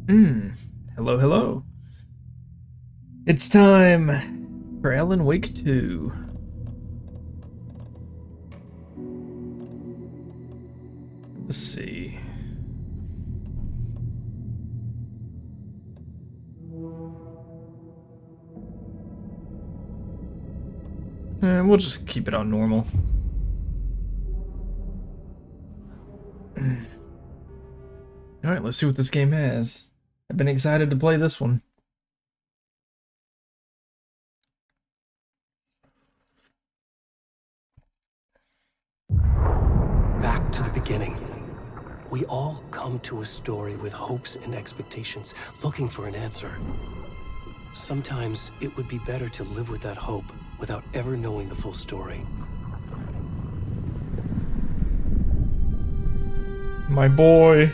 Hello, hello. It's time for Alan Wake 2. Let's see. We'll just keep it on normal. Alright, let's see what this game has. I've been excited to play this one. Back to the beginning. We all come to a story with hopes and expectations, looking for an answer. Sometimes it would be better to live with that hope without ever knowing the full story. My boy.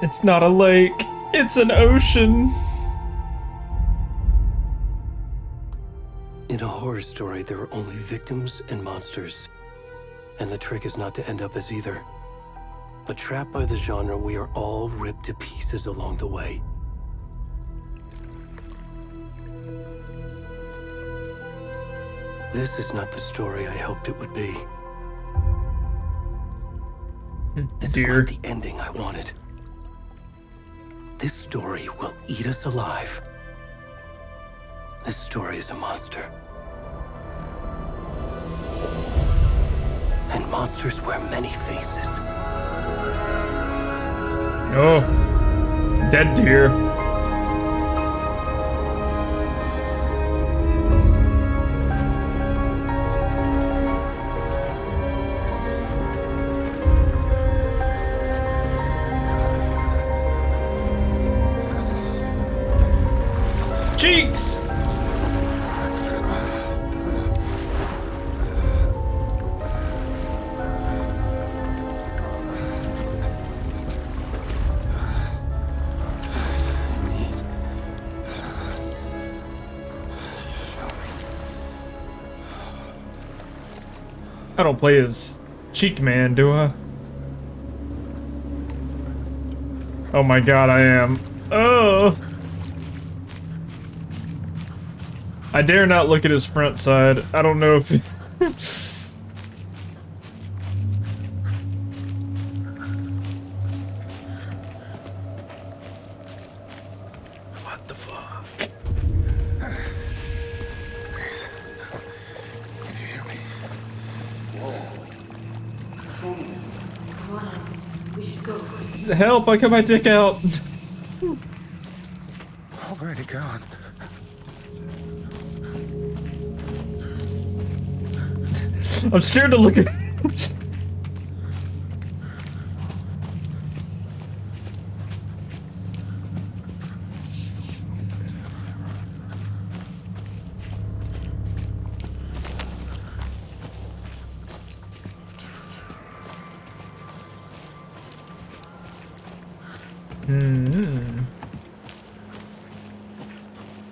It's not a lake, it's an ocean. In a horror story, there are only victims and monsters. And the trick is not to end up as either. But trapped by the genre, we are all ripped to pieces along the way. This is not the story I hoped it would be. This is not the ending I wanted. This story will eat us alive. This story is a monster. And monsters wear many faces. Oh, dead deer. Cheeks! I don't play as Cheek Man, do I? Oh my god, I am. Oh! I dare not look at his front side. I don't know if... What the fuck? Please. Can you hear me? Come on, we should go. Help, I got my dick out. Already gone. I'm scared to look at...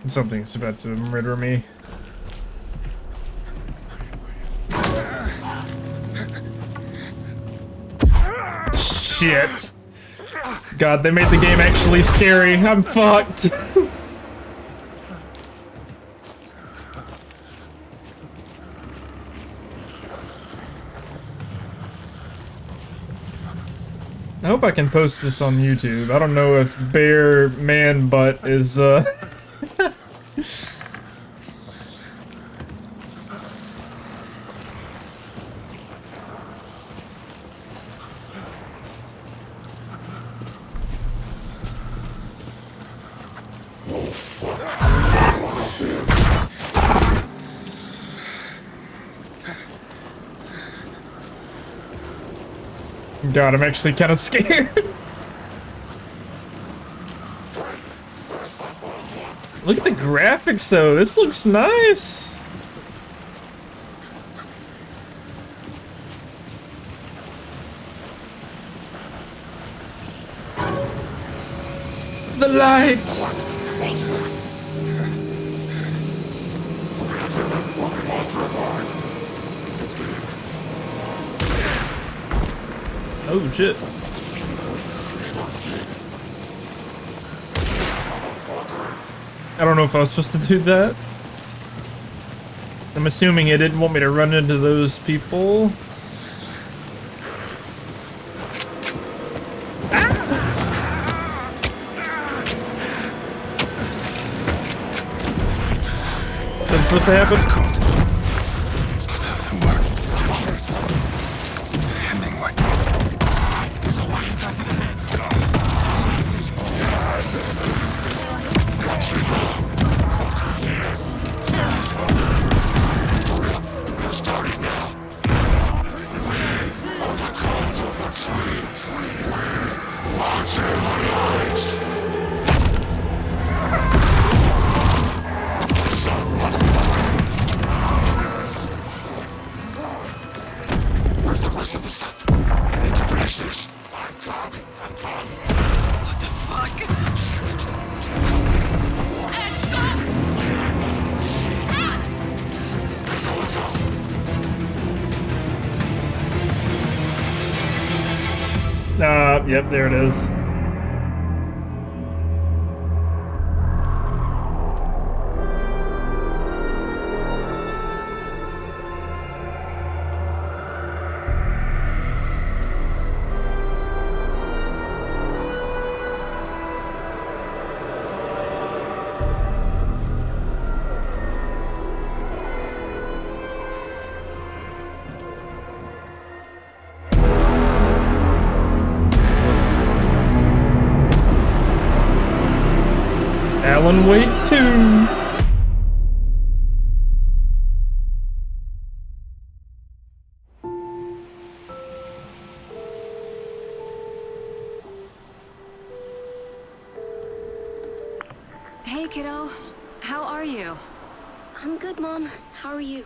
Something's about to murder me. Shit. God, they made the game actually scary. I'm fucked. I hope I can post this on YouTube. I don't know if Bear Man Butt is, God, I'm actually kind of scared. Look at the graphics, though. This looks nice. The light. Oh shit. I don't know if I was supposed to do that. I'm assuming it didn't want me to run into those people. That's supposed to happen? Hemingway. Where's the rest of the stuff? I need to finish this. I'm coming. What the fuck? Yep, there it is. Alan Wake 2. Hey, kiddo. How are you? I'm good, Mom. How are you?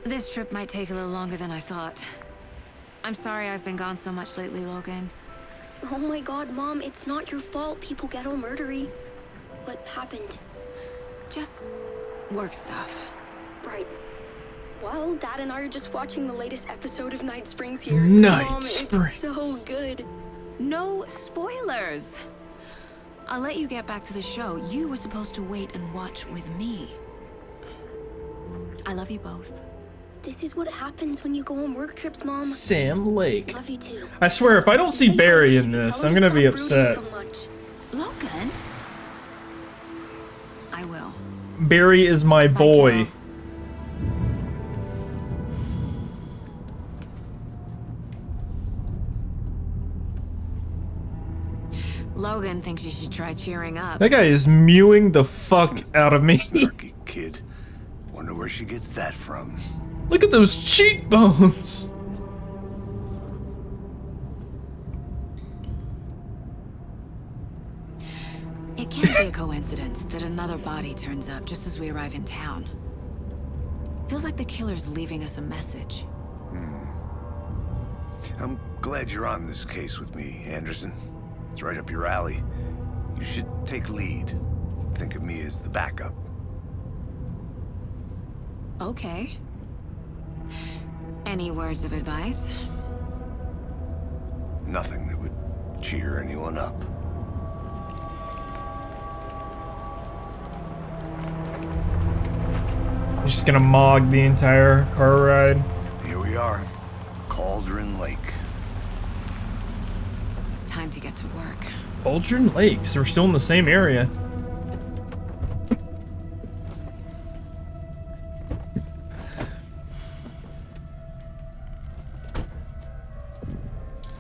This trip might take a little longer than I thought. I'm sorry I've been gone so much lately, Logan. Oh my god, Mom, it's not your fault people get all murdery. What happened? Just work stuff. Right. Well, Dad and I are just watching the latest episode of Night Springs here. Night Mom, Springs. It's so good. No spoilers! I'll let you get back to the show. You were supposed to wait and watch with me. I love you both. This is what happens when you go on work trips, Mom. Sam Lake. Love you too. I swear, if I don't see Barry in this, I'm gonna be upset. So much. Logan? I will. Barry is my Bye, boy. kiddo. Logan thinks you should try cheering up. That guy is mewing the fuck out of me. Snarky kid. Wonder where she gets that from. Look at those cheekbones. It can't be a coincidence that another body turns up just as we arrive in town. Feels like the killer's leaving us a message. I'm glad you're on this case with me, Anderson. It's right up your alley. You should take lead. Think of me as the backup. Okay. Any words of advice? Nothing that would cheer anyone up. He's just gonna mog the entire car ride. Here we are. Cauldron Lake. Time to get to work. Cauldron Lake, so we're still in the same area.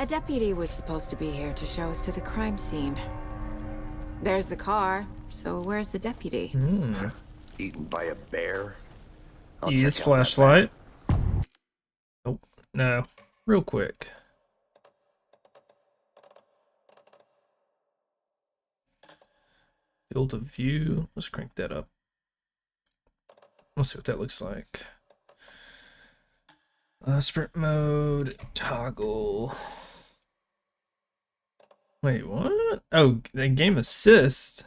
A deputy was supposed to be here to show us to the crime scene. There's the car, so where's the deputy? Eaten by a bear. I'll Use check out that flashlight. Oh, no. Real quick. Field of view. Let's crank that up. Let's see what that looks like. Sprint mode. Toggle. Wait, what? Oh, the game assist.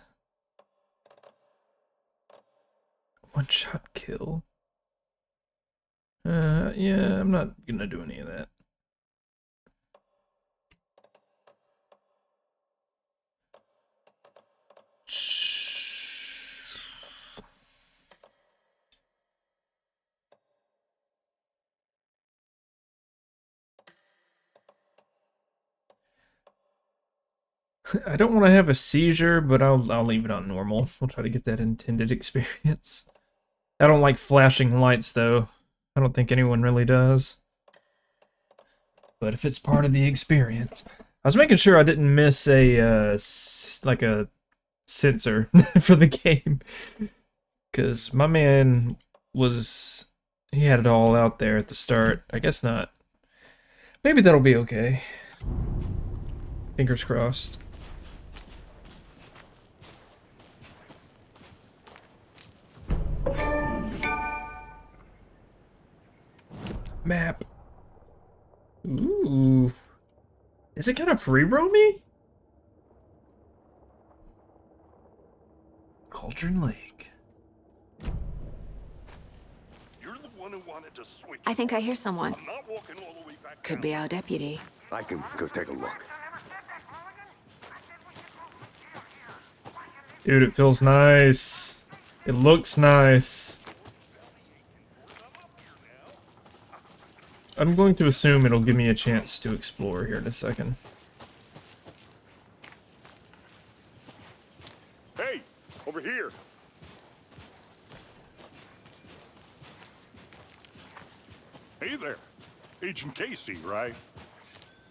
One shot kill. Yeah, I'm not gonna do any of that. I don't want to have a seizure, but I'll leave it on normal. We'll try to get that intended experience. I don't like flashing lights, though. I don't think anyone really does. But if it's part of the experience... I was making sure I didn't miss a, like a sensor for the game. Because my man was... He had it all out there at the start. I guess not. Maybe that'll be okay. Fingers crossed. Map. Ooh. Is it kind of free roamy? Cauldron Lake. You're the one who wanted to switch. I think I hear someone. I'm not walking all the way back Could down. be our deputy. I can go take a look. Dude, it feels nice. It looks nice. I'm going to assume it'll give me a chance to explore here in a second. Hey, over here. Hey there. Agent Casey, right?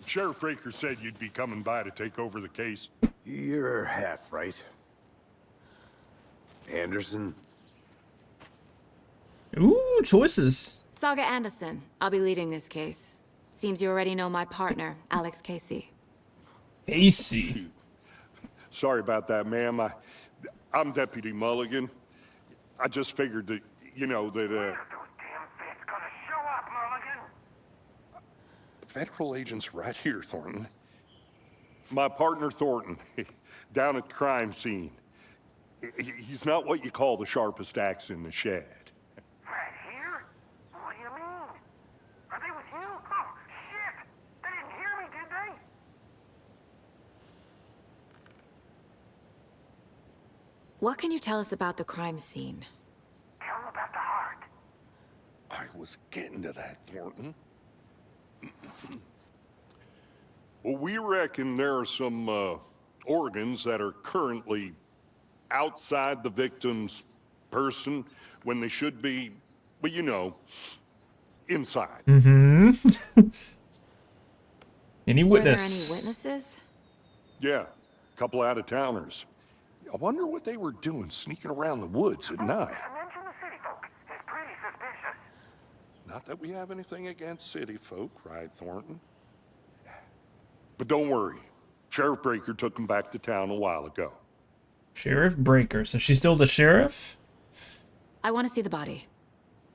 Sheriff Breaker said you'd be coming by to take over the case. You're half right. Anderson? Ooh, choices. Saga Anderson. I'll be leading this case. Seems you already know my partner, Alex Casey. Casey. Sorry about that, ma'am. I'm Deputy Mulligan. I just figured that, you know, that, Federal agents right here, Thornton. My partner, Thornton, down at the crime scene. He's not what you call the sharpest axe in the shed. Right here? What do you mean? Are they with you? Oh, shit! They didn't hear me, did they? What can you tell us about the crime scene? Tell them about the heart. I was getting to that, Thornton. Well, we reckon there are some organs that are currently outside the victim's person when they should be, well, you know, inside. Mm-hmm. Any Were there witness? any witnesses? Yeah, a couple out-of-towners. I wonder what they were doing sneaking around the woods at night. Mention the city folk. It's pretty suspicious. Not that we have anything against city folk, right, Thornton? But don't worry. Sheriff Breaker took them back to town a while ago. Sheriff Breaker. So she's still the sheriff? I want to see the body.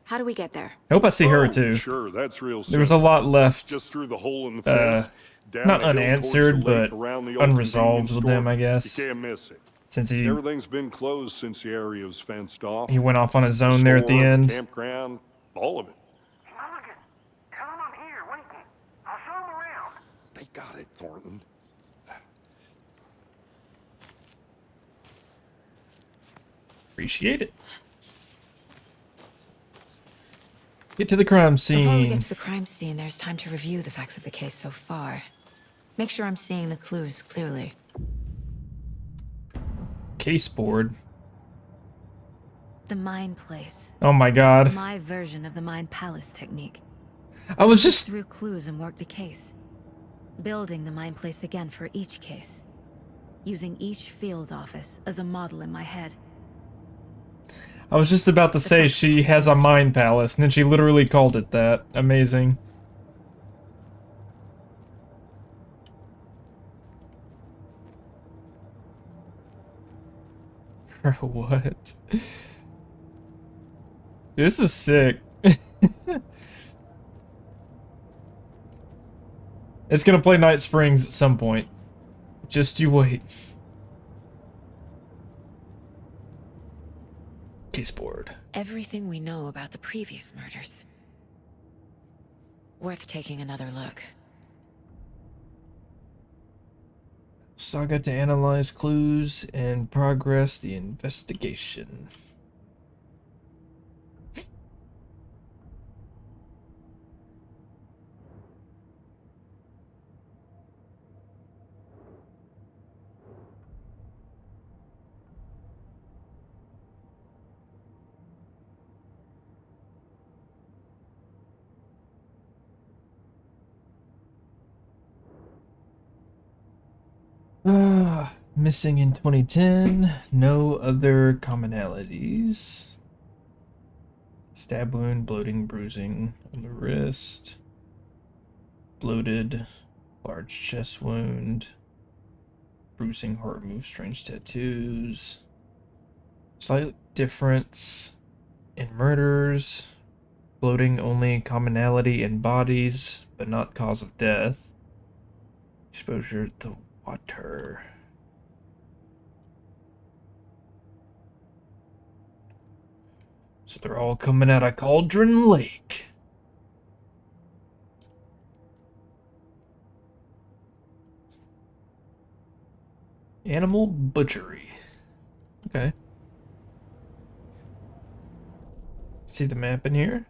How do we get there? I hope I see her too. Sure, that's real simple. There was a lot left. Just through the hole in the fence. Down Not the hill unanswered, towards the lake, but around the old unresolved convenience with them, store. I guess. You can't miss it. Since he Everything's been closed since the area was fenced off. went off on his own there at the Store, end. Campground, all of it. Mulligan, tell them I'm here waiting. I'll show them around. They got it, Thornton. Appreciate it. Get to the crime Before we scene. get to the crime scene, there's time to review the facts of the case so far. Make sure I'm seeing the clues clearly. Case board. The Mind Place. Oh my god. My version of the Mind Palace technique. I was just... Through clues and work the case. Building the Mind Place again for each case. Using each field office as a model in my head. I was just about to say she has a mind palace, and then she literally called it that. Amazing. For what? This is sick. It's gonna play Night Springs at some point. Just you wait. Case board. Everything we know about the previous murders. Worth taking another look. Saga to analyze clues and progress the investigation. Missing in 2010. No other commonalities. Stab wound, bloating, bruising on the wrist. Bloated, large chest wound. Bruising, heart move, strange tattoos. Slight difference in murders. Bloating only commonality in bodies, but not cause of death. Exposure to water. So they're all coming out of Cauldron Lake. Animal butchery. Okay. See the map in here?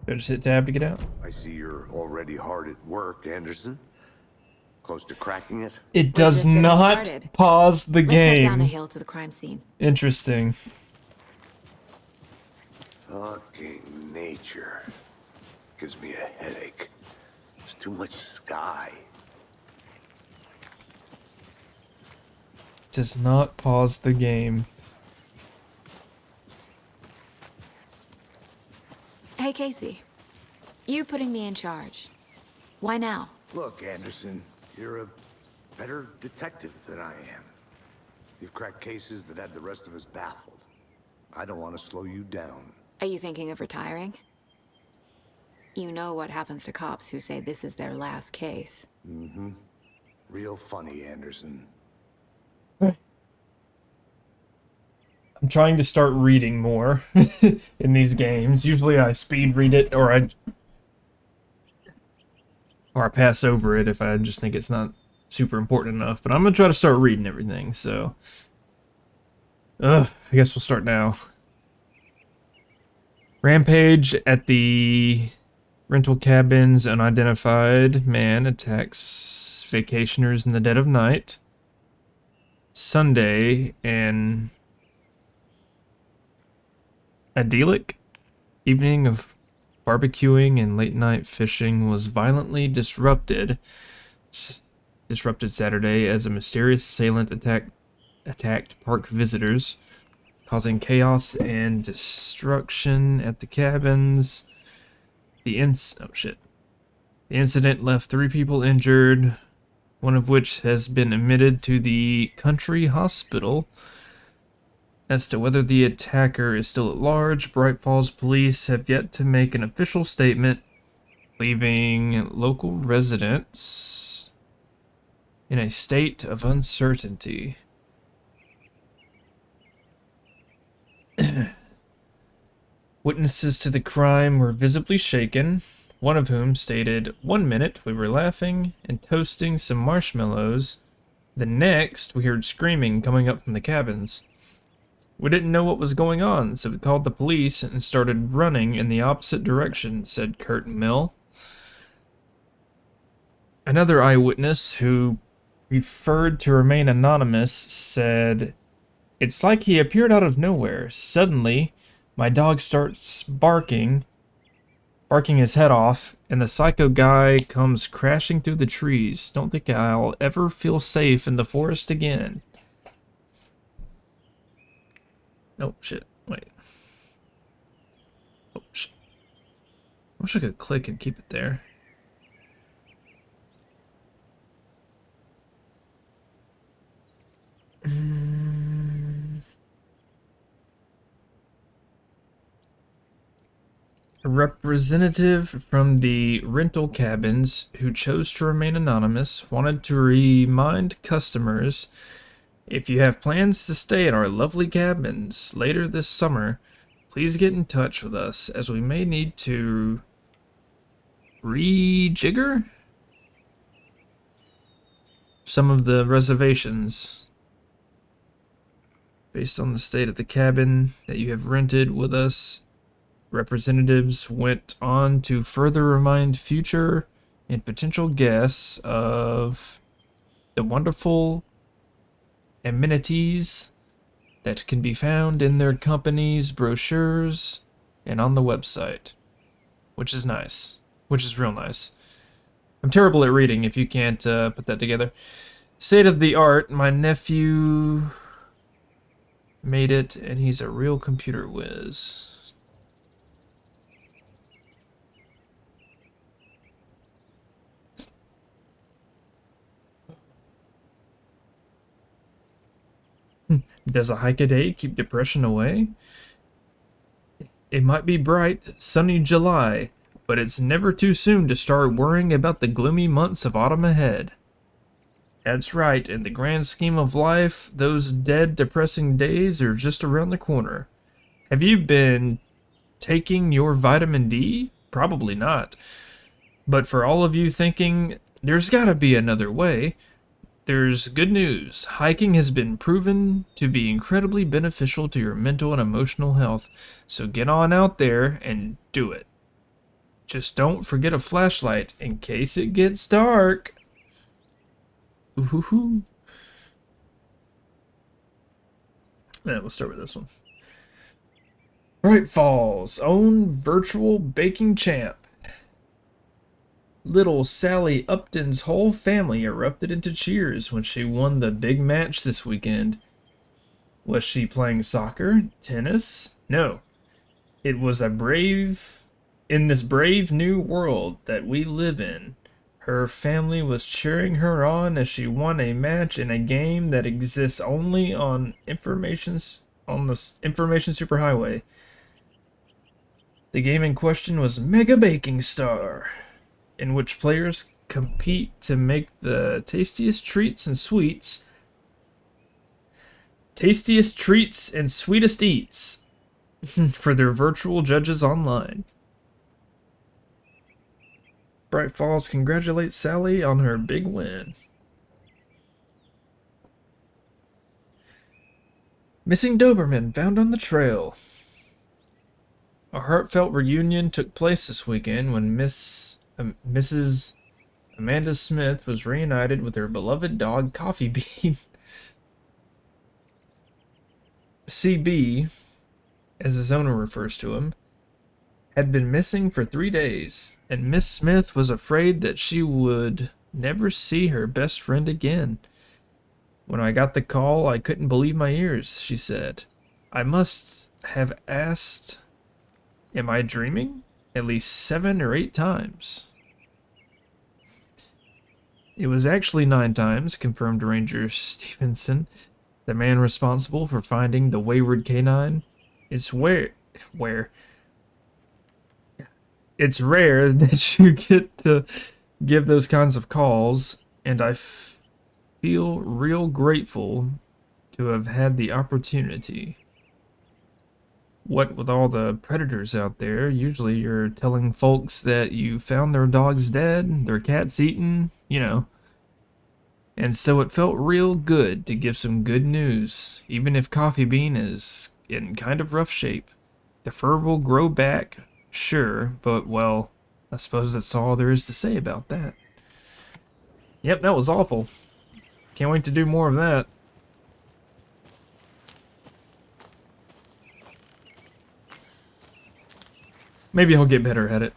Better just hit tab to get out. I see you're already hard at work, Anderson. Close to cracking it? It does just getting not started. pause the Let's head down the game. hill to the crime scene. Interesting. Fucking nature. Gives me a headache. There's too much sky. Does not pause the game. Hey, Casey. You putting me in charge. Why now? Look, Anderson, you're a better detective than I am. You've cracked cases that had the rest of us baffled. I don't want to slow you down. Are you thinking of retiring? You know what happens to cops who say this is their last case. Mm-hmm. Real funny, Anderson. I'm trying to start reading more in these games. Usually I speed read it or I pass over it if I just think it's not super important enough. But I'm gonna try to start reading everything, so I guess we'll start now. Rampage at the rental cabins. Unidentified man attacks vacationers in the dead of night. Sunday, an idyllic evening of barbecuing and late night fishing was violently disrupted Saturday as a mysterious assailant attacked park visitors, causing chaos and destruction at the cabins. The incident left 3 people injured, one of which has been admitted to the country hospital. As to whether the attacker is still at large, Bright Falls police have yet to make an official statement, leaving local residents in a state of uncertainty. Witnesses to the crime were visibly shaken, one of whom stated, "1 minute we were laughing and toasting some marshmallows. The next we heard screaming coming up from the cabins. We didn't know what was going on, so we called the police and started running in the opposite direction," said Kurt Mill. Another eyewitness, who preferred to remain anonymous, said, "It's like he appeared out of nowhere. Suddenly, my dog starts barking his head off, and the psycho guy comes crashing through the trees. Don't think I'll ever feel safe in the forest again." Oh, shit. Wait. Oh, shit. I wish I could click and keep it there. A representative from the rental cabins, who chose to remain anonymous, wanted to remind customers, "If you have plans to stay at our lovely cabins later this summer, please get in touch with us, as we may need to rejigger some of the reservations based on the state of the cabin that you have rented with us." Representatives went on to further remind future and potential guests of the wonderful amenities that can be found in their company's brochures and on the website, which is nice, which is real nice. I'm terrible at reading if you can't put that together. State of the art. My nephew made it, and he's a real computer whiz. Does a hike a day keep depression away? It might be bright, sunny July, but it's never too soon to start worrying about the gloomy months of autumn ahead. That's right, in the grand scheme of life, those dead, depressing days are just around the corner. Have you been taking your vitamin D? Probably not. But for all of you thinking, there's gotta be another way, there's good news. Hiking has been proven to be incredibly beneficial to your mental and emotional health, so get on out there and do it. Just don't forget a flashlight in case it gets dark. Ooh. Yeah, we'll start with this one. Bright Falls' own virtual baking champ. Little Sally Upton's whole family erupted into cheers when she won the big match this weekend. Was she playing soccer? Tennis? No. It was in this brave new world that we live in. Her family was cheering her on as she won a match in a game that exists only on the Information Superhighway. The game in question was Mega Baking Star, in which players compete to make the tastiest treats and sweetest eats for their virtual judges online. Bright Falls congratulates Sally on her big win. Missing Doberman found on the trail. A heartfelt reunion took place this weekend when Mrs. Amanda Smith was reunited with her beloved dog Coffee Bean. CB, as his owner refers to him, had been missing for 3 days, and Miss Smith was afraid that she would never see her best friend again. When I got the call, I couldn't believe my ears, she said. I must have asked, am I dreaming? At least 7 or 8 times. It was actually 9 times, confirmed Ranger Stevenson, the man responsible for finding the wayward canine. It's It's rare that you get to give those kinds of calls, and I feel real grateful to have had the opportunity. What with all the predators out there, usually you're telling folks that you found their dogs dead, their cats eaten, you know. And so it felt real good to give some good news, even if Coffee Bean is in kind of rough shape. The fur will grow back, sure, but well, I suppose that's all there is to say about that. Yep, that was awful. Can't wait to do more of that. Maybe he'll get better at it.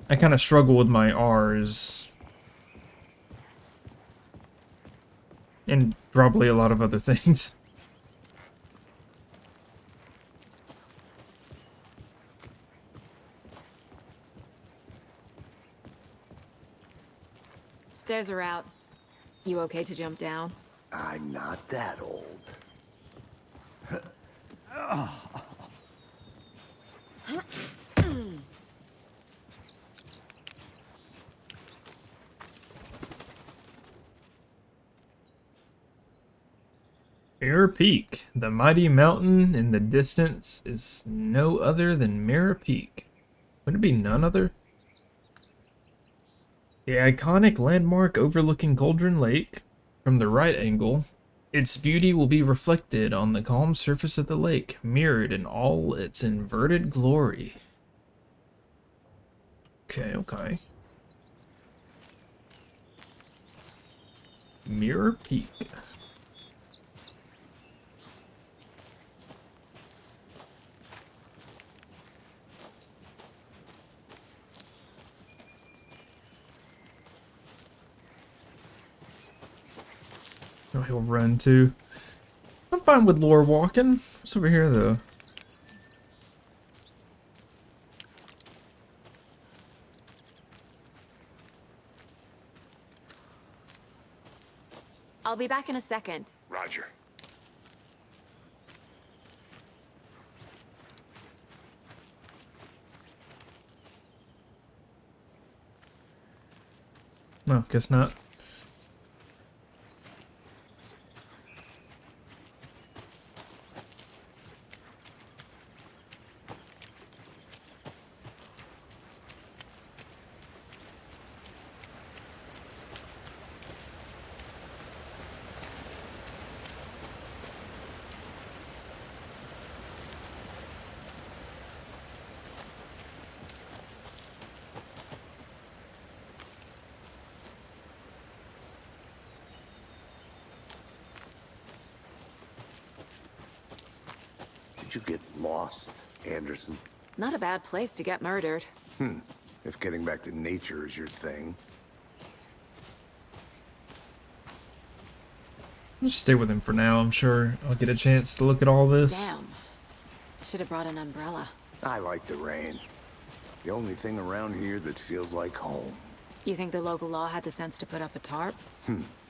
I kind of struggle with my R's. And probably a lot of other things. Stairs are out. You okay to jump down? I'm not that old. Mirror Peak. The mighty mountain in the distance is no other than Mirror Peak. Wouldn't it be none other? The iconic landmark overlooking Cauldron Lake from the right angle, its beauty will be reflected on the calm surface of the lake, mirrored in all its inverted glory. Okay. Mirror Peak. Oh, he'll run too. I'm fine with lore walking. What's over here though? I'll be back in a second. Roger. No, guess not. Did you get lost, Anderson? Not a bad place to get murdered. If getting back to nature is your thing. Just stay with him for now. I'm sure I'll get a chance to look at all this. Damn. Should have brought an umbrella. I like the rain. The only thing around here that feels like home. You think the local law had the sense to put up a tarp?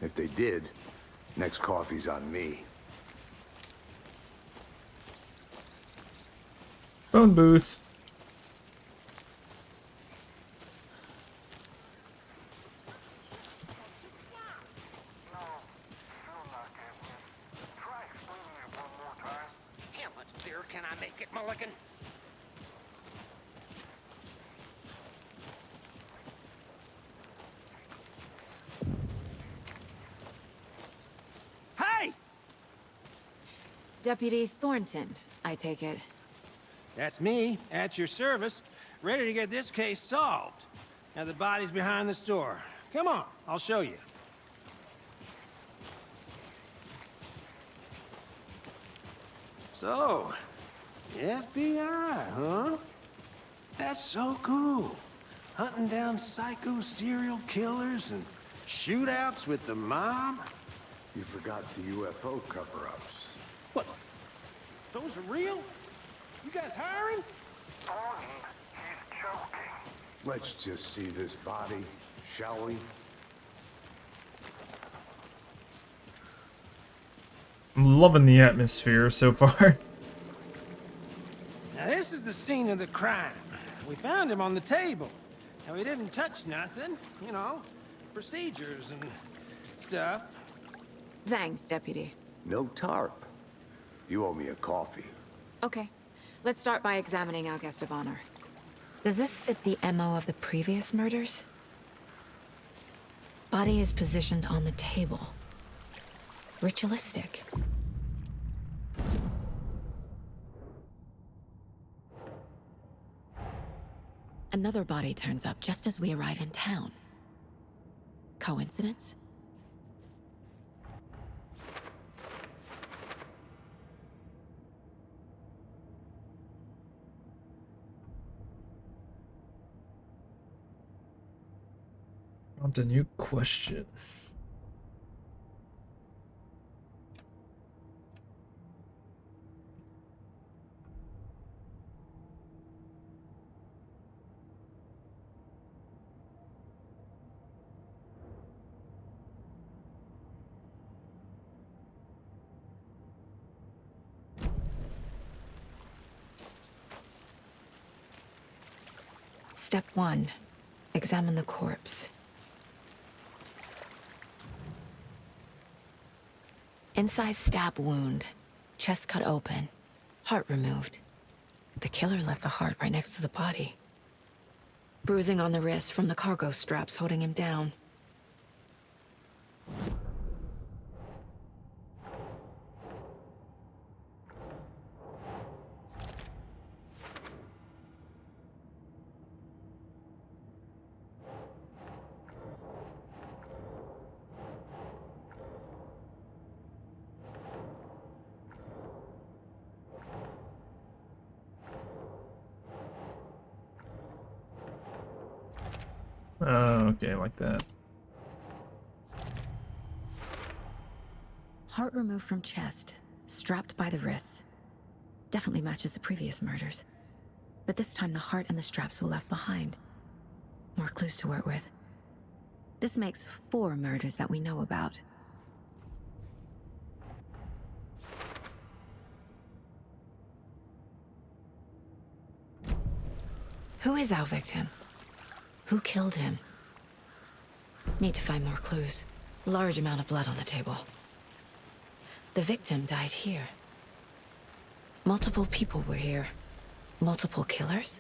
If they did, next coffee's on me. Phone booth. Try explaining it one more time. How much clearer can I make it, Mulligan? Hey! Deputy Thornton, I take it. That's me, at your service, ready to get this case solved. Now the body's behind the store. Come on, I'll show you. So, FBI, huh? That's so cool. Hunting down psycho serial killers and shootouts with the mob. You forgot the UFO cover-ups. What? Those are real? You guys hiring? Thornton, he's joking. Let's just see this body, shall we? I'm loving the atmosphere so far. Now this is the scene of the crime. We found him on the table. And we didn't touch nothing, you know, procedures and stuff. Thanks, Deputy. No tarp. You owe me a coffee. Okay. Let's start by examining our guest of honor. Does this fit the MO of the previous murders? Body is positioned on the table. Ritualistic. Another body turns up just as we arrive in town. Coincidence? On to new question. Step 1. Examine the corpse. Incised stab wound. Chest cut open. Heart removed. The killer left the heart right next to the body. Bruising on the wrist from the cargo straps holding him down. Oh, okay, like that. Heart removed from chest, strapped by the wrists. Definitely matches the previous murders. But this time the heart and the straps were left behind. More clues to work with. This makes 4 murders that we know about. Who is our victim? Who killed him? Need to find more clues. Large amount of blood on the table. The victim died here. Multiple people were here. Multiple killers?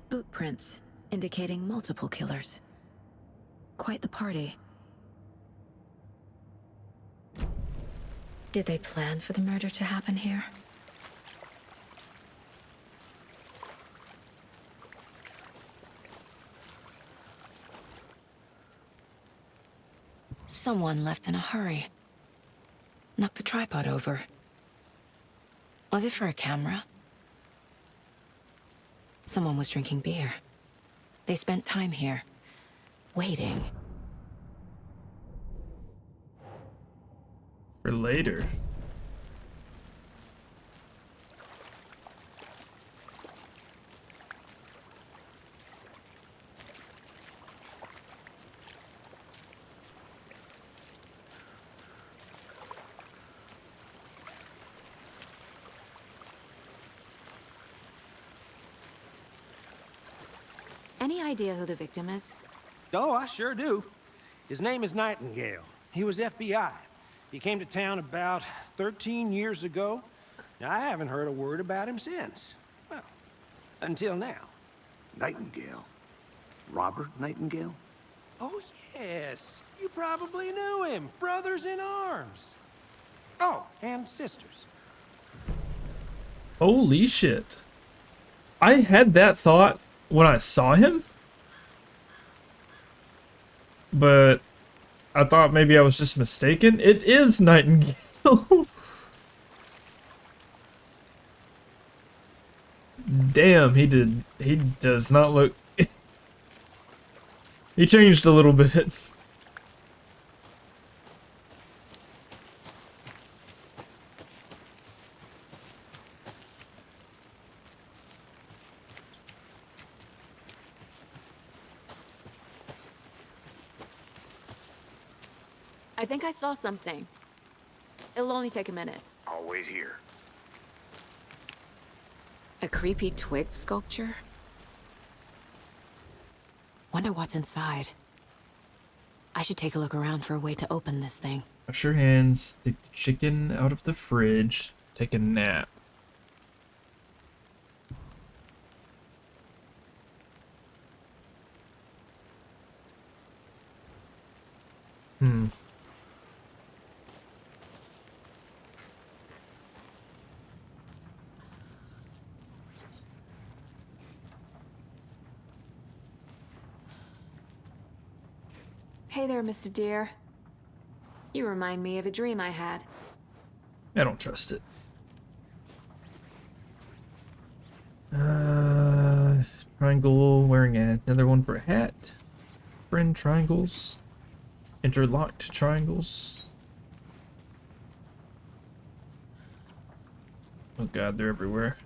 Boot prints, indicating multiple killers. Quite the party. Did they plan for the murder to happen here? Someone left in a hurry. Knocked the tripod over. Was it for a camera? Someone was drinking beer. They spent time here, waiting. For later. Any idea who the victim is? Oh, I sure do. His name is Nightingale. He was FBI. He came to town about 13 years ago. I haven't heard a word about him since. Well, until now. Nightingale? Robert Nightingale? Oh, yes. You probably knew him. Brothers in arms. Oh, and sisters. Holy shit. I had that thought when I saw him, but I thought maybe I was just mistaken. It is Nightingale. Damn, he does not look... He changed a little bit. I think I saw something. It'll only take a minute. I'll wait here. A creepy twig sculpture? Wonder what's inside. I should take a look around for a way to open this thing. Wash your hands, take the chicken out of the fridge, take a nap. Hey there, Mr. Deer. You remind me of a dream I had. I don't trust it. Triangle wearing another one for a hat. Friend triangles. Interlocked triangles. Oh god, they're everywhere.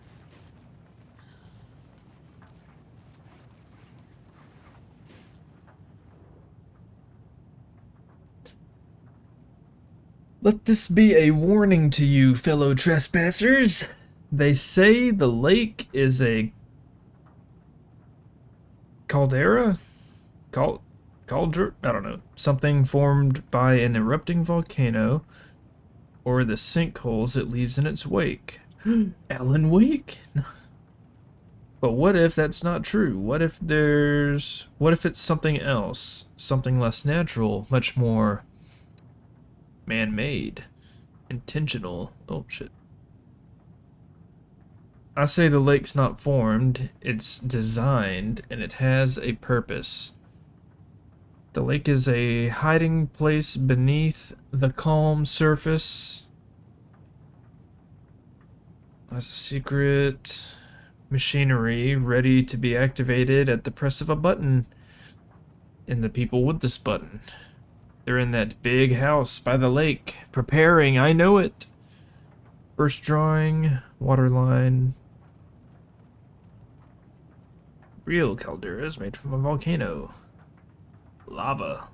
Let this be a warning to you, fellow trespassers. They say the lake is a caldera? Cauldron? I don't know. Something formed by an erupting volcano, or the sinkholes it leaves in its wake. Alan Wake? But what if that's not true? What if it's something else? Something less natural, much more man-made, intentional. Oh, shit. I say the lake's not formed, it's designed, and it has a purpose. The lake is a hiding place beneath the calm surface. That's a secret machinery ready to be activated at the press of a button. And the people with this button, they're in that big house by the lake, preparing, I know it. First drawing, water line. Real caldera is made from a volcano. Lava.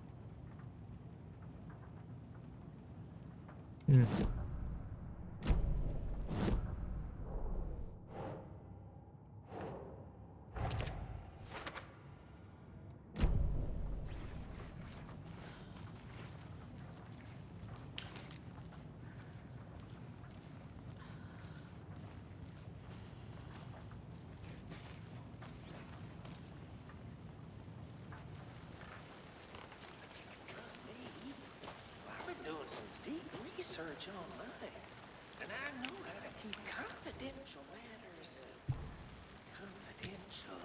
I've been doing some deep research online, and I know how to keep confidential matters confidential.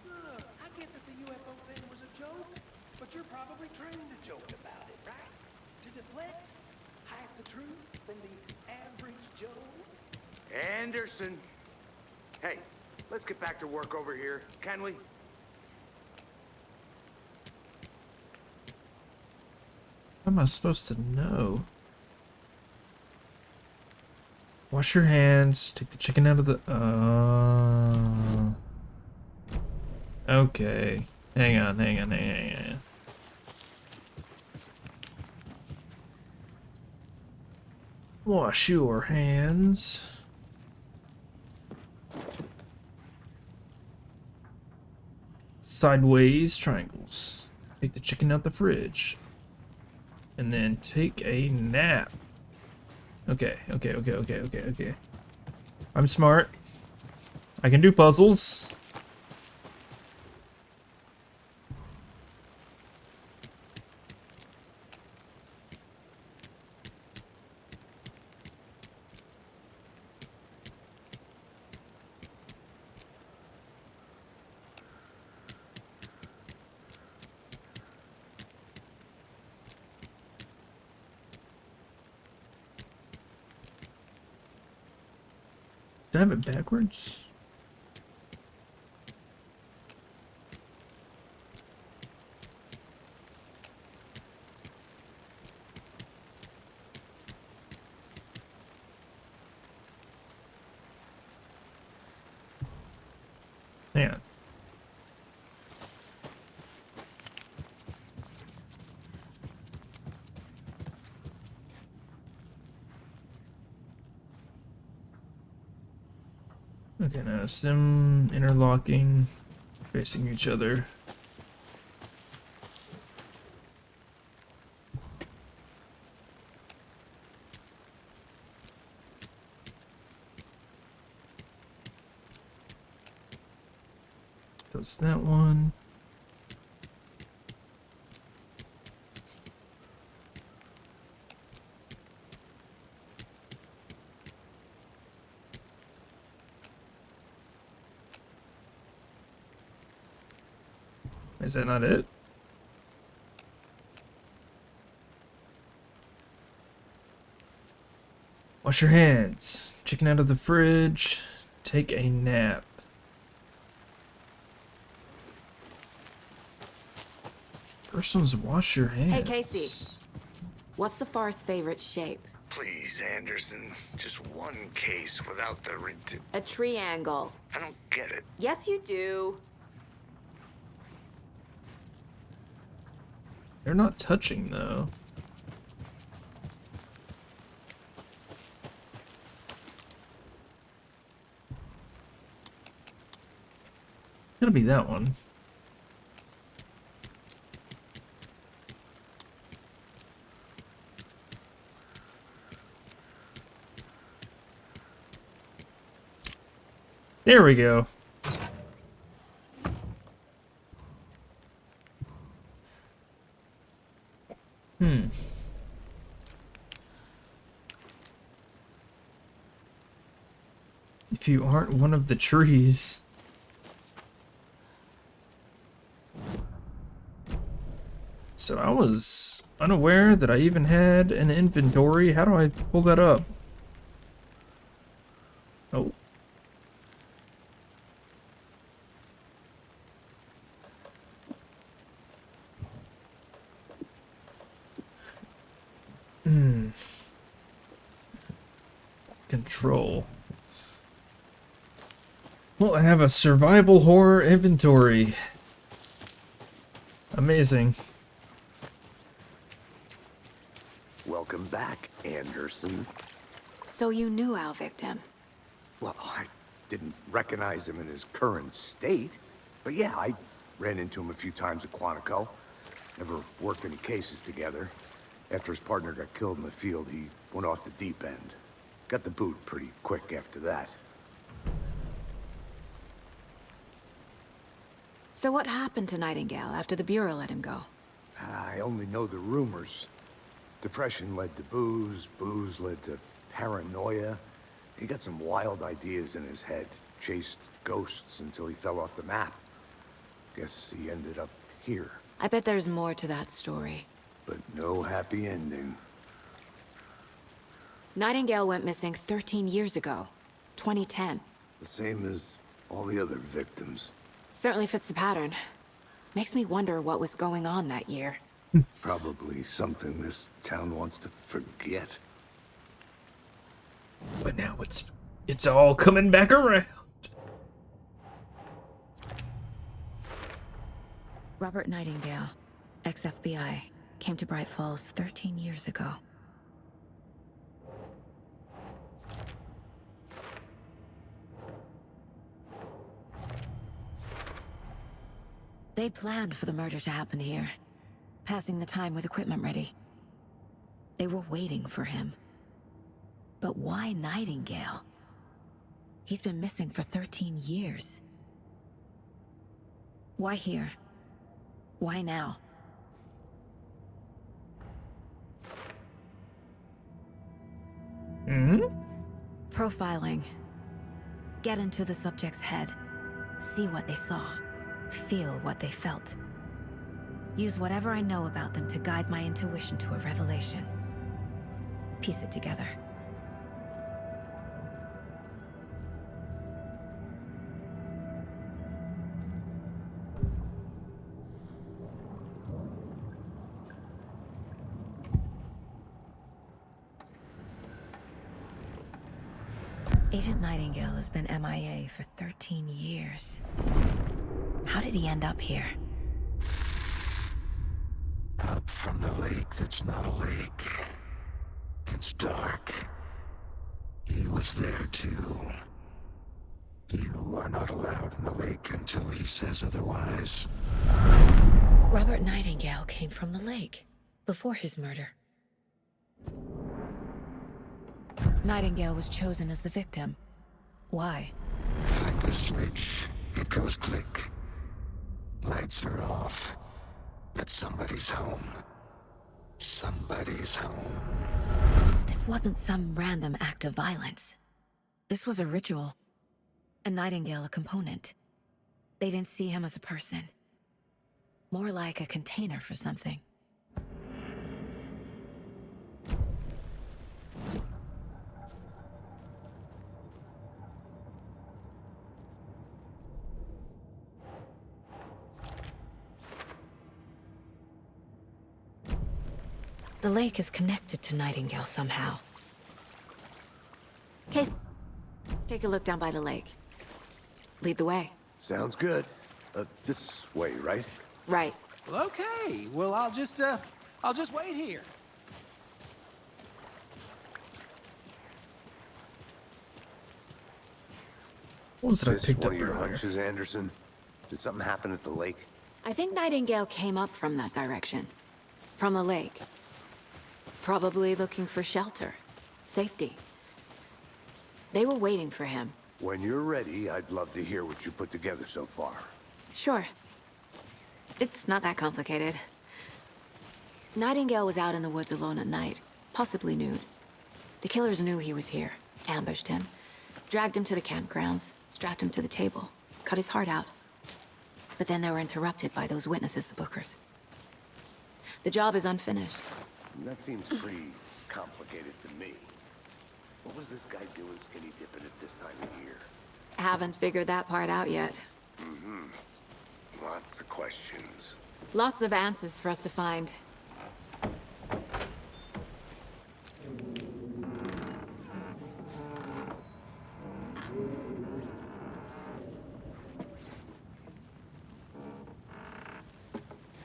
Look, I get that the UFO thing was a joke, but you're probably trained to joke about it, right? To deflect, hide the truth from the average Joe. Anderson! Hey, let's get back to work over here, can we? How am I supposed to know? Wash your hands. Take the chicken out of the... Okay. Hang on. Wash your hands. Sideways triangles. Take the chicken out the fridge. And then take a nap. Okay. I'm smart. I can do puzzles. Do I have it backwards? Hang on. Okay, now it's them interlocking, facing each other. So it's that one. Is that not it? Wash your hands. Chicken out of the fridge. Take a nap. First one's wash your hands. Hey, Casey. What's the far's favorite shape? Please, Anderson. Just one case without the A triangle. I don't get it. Yes, you do. They're not touching, though. Gotta be that one. There we go. if you aren't one of the trees. So I was unaware that I even had an inventory. How do I pull that up? Oh. Control. Well, I have a survival horror inventory. Amazing. Welcome back, Anderson. So you knew our victim? Well, I didn't recognize him in his current state. But yeah, I ran into him a few times at Quantico. Never worked any cases together. After his partner got killed in the field, he went off the deep end. Got the boot pretty quick after that. So what happened to Nightingale after the Bureau let him go? I only know the rumors. Depression led to booze, booze led to paranoia. He got some wild ideas in his head, chased ghosts until he fell off the map. Guess he ended up here. I bet there's more to that story. But no happy ending. Nightingale went missing 13 years ago, 2010. The same as all the other victims. Certainly fits the pattern. Makes me wonder what was going on that year. Probably something this town wants to forget. But now it's all coming back around. Robert Nightingale, ex-FBI, came to Bright Falls 13 years ago. They planned for the murder to happen here, passing the time with equipment ready. They were waiting for him. But why Nightingale? He's been missing for 13 years. Why here? Why now? Profiling. Get into the subject's head. See what they saw. Feel what they felt. Use whatever I know about them to guide my intuition to a revelation. Piece it together. Agent Nightingale has been MIA for 13 years. How did he end up here? Up from the lake that's not a lake. It's dark. He was there too. You are not allowed in the lake until he says otherwise. Robert Nightingale came from the lake, before his murder. Nightingale was chosen as the victim. Why? Like the switch, it goes click. Lights are off. But somebody's home. Somebody's home. This wasn't some random act of violence. This was a ritual. And Nightingale a component. They didn't see him as a person. More like a container for something. The lake is connected to Nightingale somehow. Case, let's take a look down by the lake. Lead the way. Sounds good. This way, right? Right. Well, okay. Well, I'll just wait here. What was it I This picked one up of your earlier? hunches, Anderson? Did something happen at the lake? I think Nightingale came up from that direction. From the lake. Probably looking for shelter. Safety. They were waiting for him. When you're ready, I'd love to hear what you put together so far. Sure. It's not that complicated. Nightingale was out in the woods alone at night, possibly nude. The killers knew he was here, ambushed him, Dragged him to the campgrounds, strapped him to the table, cut his heart out. But then they were interrupted by those witnesses, the Bookers. The job is unfinished. That seems pretty complicated to me. What was this guy doing skinny dipping at this time of year? Haven't figured that part out yet. Lots of questions. Lots of answers for us to find.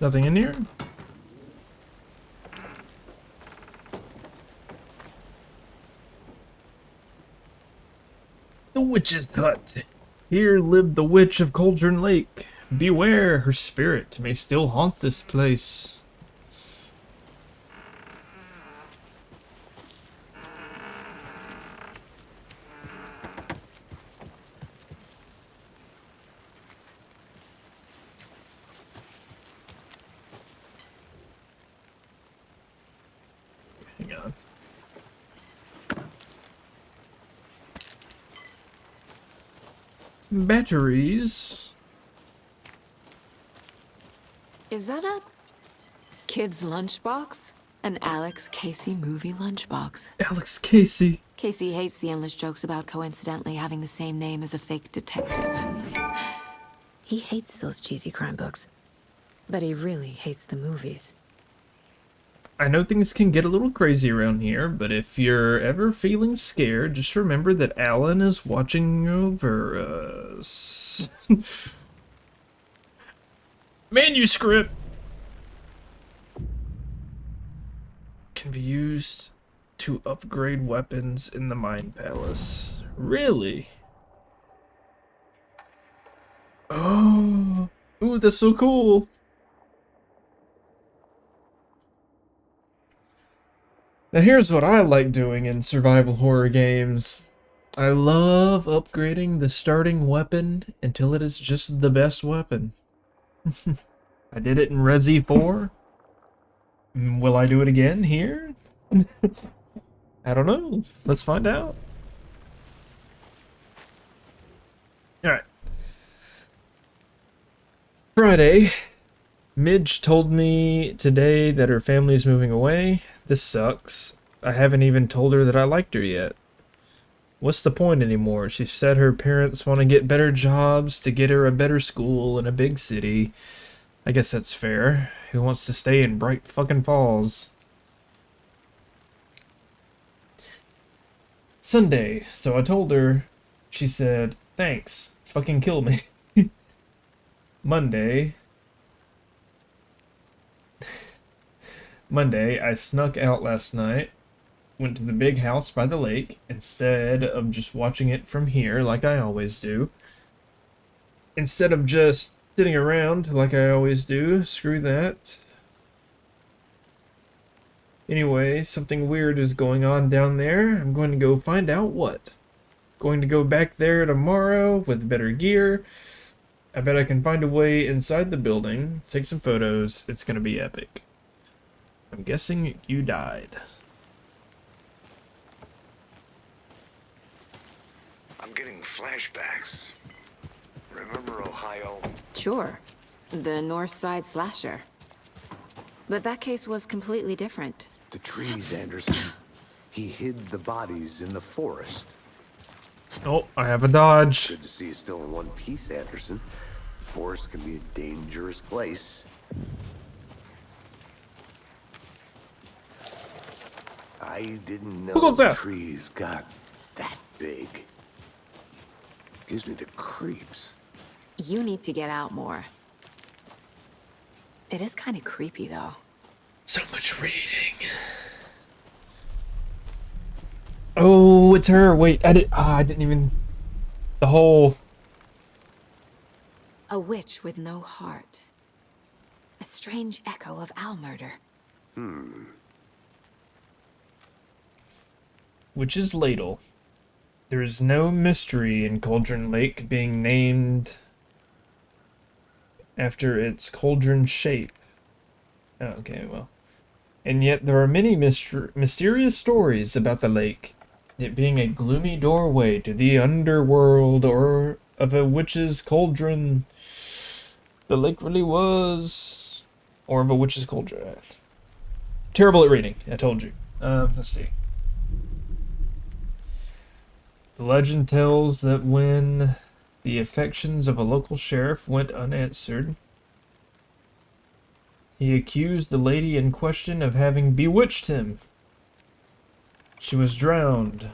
Nothing in here? The Witch's Hut. Here lived the Witch of Cauldron Lake. Beware, her spirit may still haunt this place. Hang on. Batteries. Is that a kid's lunchbox? An Alex Casey movie lunchbox. Alex Casey. Casey hates the endless jokes about coincidentally having the same name as a fake detective. He hates those cheesy crime books, but he really hates the movies. I know things can get a little crazy around here, but if you're ever feeling scared, just remember that Alan is watching over us. Manuscript can be used to upgrade weapons in the Mind Palace. Really? Oh, ooh, that's so cool. Now here's what I like doing in survival horror games. I love upgrading the starting weapon until it is just the best weapon. I did it in Resi 4. Will I do it again here? I don't know. Let's find out. Alright. Friday. Midge told me today that her family's moving away. This sucks. I haven't even told her that I liked her yet. What's the point anymore? She said her parents want to get better jobs to get her a better school in a big city. I guess that's fair. Who wants to stay in Bright fucking Falls? Sunday. So I told her. She said, thanks. Fucking kill me. Monday. Monday, I snuck out last night, went to the big house by the lake, instead of just watching it from here like I always do. Instead of just sitting around like I always do, screw that. Anyway, something weird is going on down there. I'm going to go find out what. Going to go back there tomorrow with better gear. I bet I can find a way inside the building, take some photos. It's going to be epic. I'm guessing you died. I'm getting flashbacks. Remember Ohio? Sure. The North Side Slasher. But that case was completely different. The trees, Anderson. He hid the bodies in the forest. Oh, I have a dodge. Good to see you still in one piece, Anderson. The forest can be a dangerous place. I didn't know Look at that. trees got that big. Gives me the creeps. You need to get out more. It is kind of creepy, though. So much reading. Oh, it's her. Wait, I didn't even... The whole... A witch with no heart. A strange echo of owl murder. Which is ladle. There is no mystery in Cauldron Lake being named after its cauldron shape. Oh, okay, well. And yet there are many mysterious stories about the lake. it being a gloomy doorway to the underworld or of a witch's cauldron. The lake really was. Or of a witch's cauldron. Terrible at reading, I told you. Let's see. The legend tells that when the affections of a local sheriff went unanswered, he accused the lady in question of having bewitched him. She was drowned,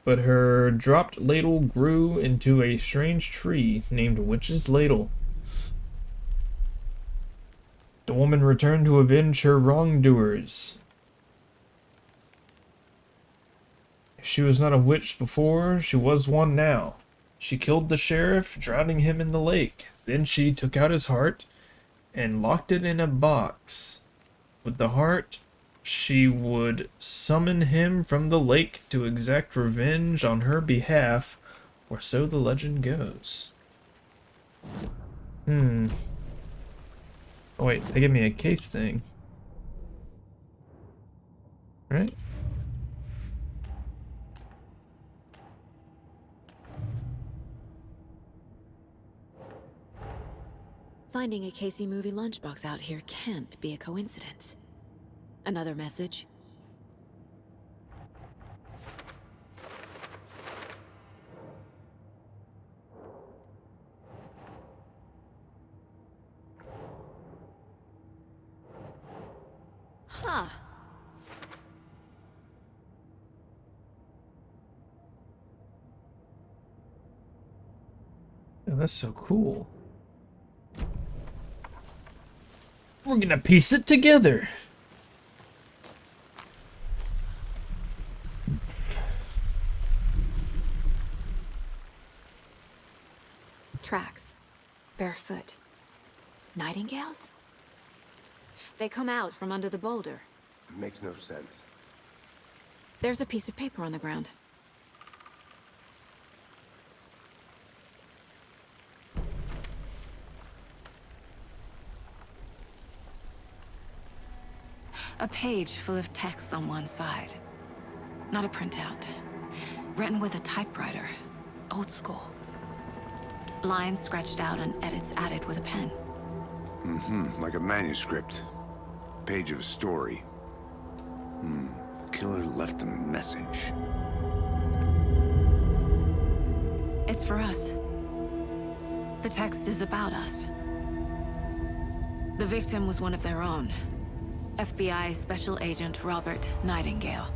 but her dropped ladle grew into a strange tree named Witch's Ladle. The woman returned to avenge her wrongdoers. If she was not a witch before, she was one now. She killed the sheriff, drowning him in the lake. Then she took out his heart and locked it in a box. With the heart, she would summon him from the lake to exact revenge on her behalf, or so the legend goes. Oh wait, they gave me a case thing. Right? Finding a Casey movie lunchbox out here can't be a coincidence. Another message? Huh. Oh, that's so cool. We're gonna piece it together. Tracks. Barefoot. Nightingales? They come out from under the boulder. Makes no sense. There's a piece of paper on the ground. A page full of text on one side. Not a printout. Written with a typewriter. Old school. Lines scratched out and edits added with a pen. Like a manuscript. Page of a story. The killer left a message. It's for us. The text is about us. The victim was one of their own. FBI Special Agent Robert Nightingale.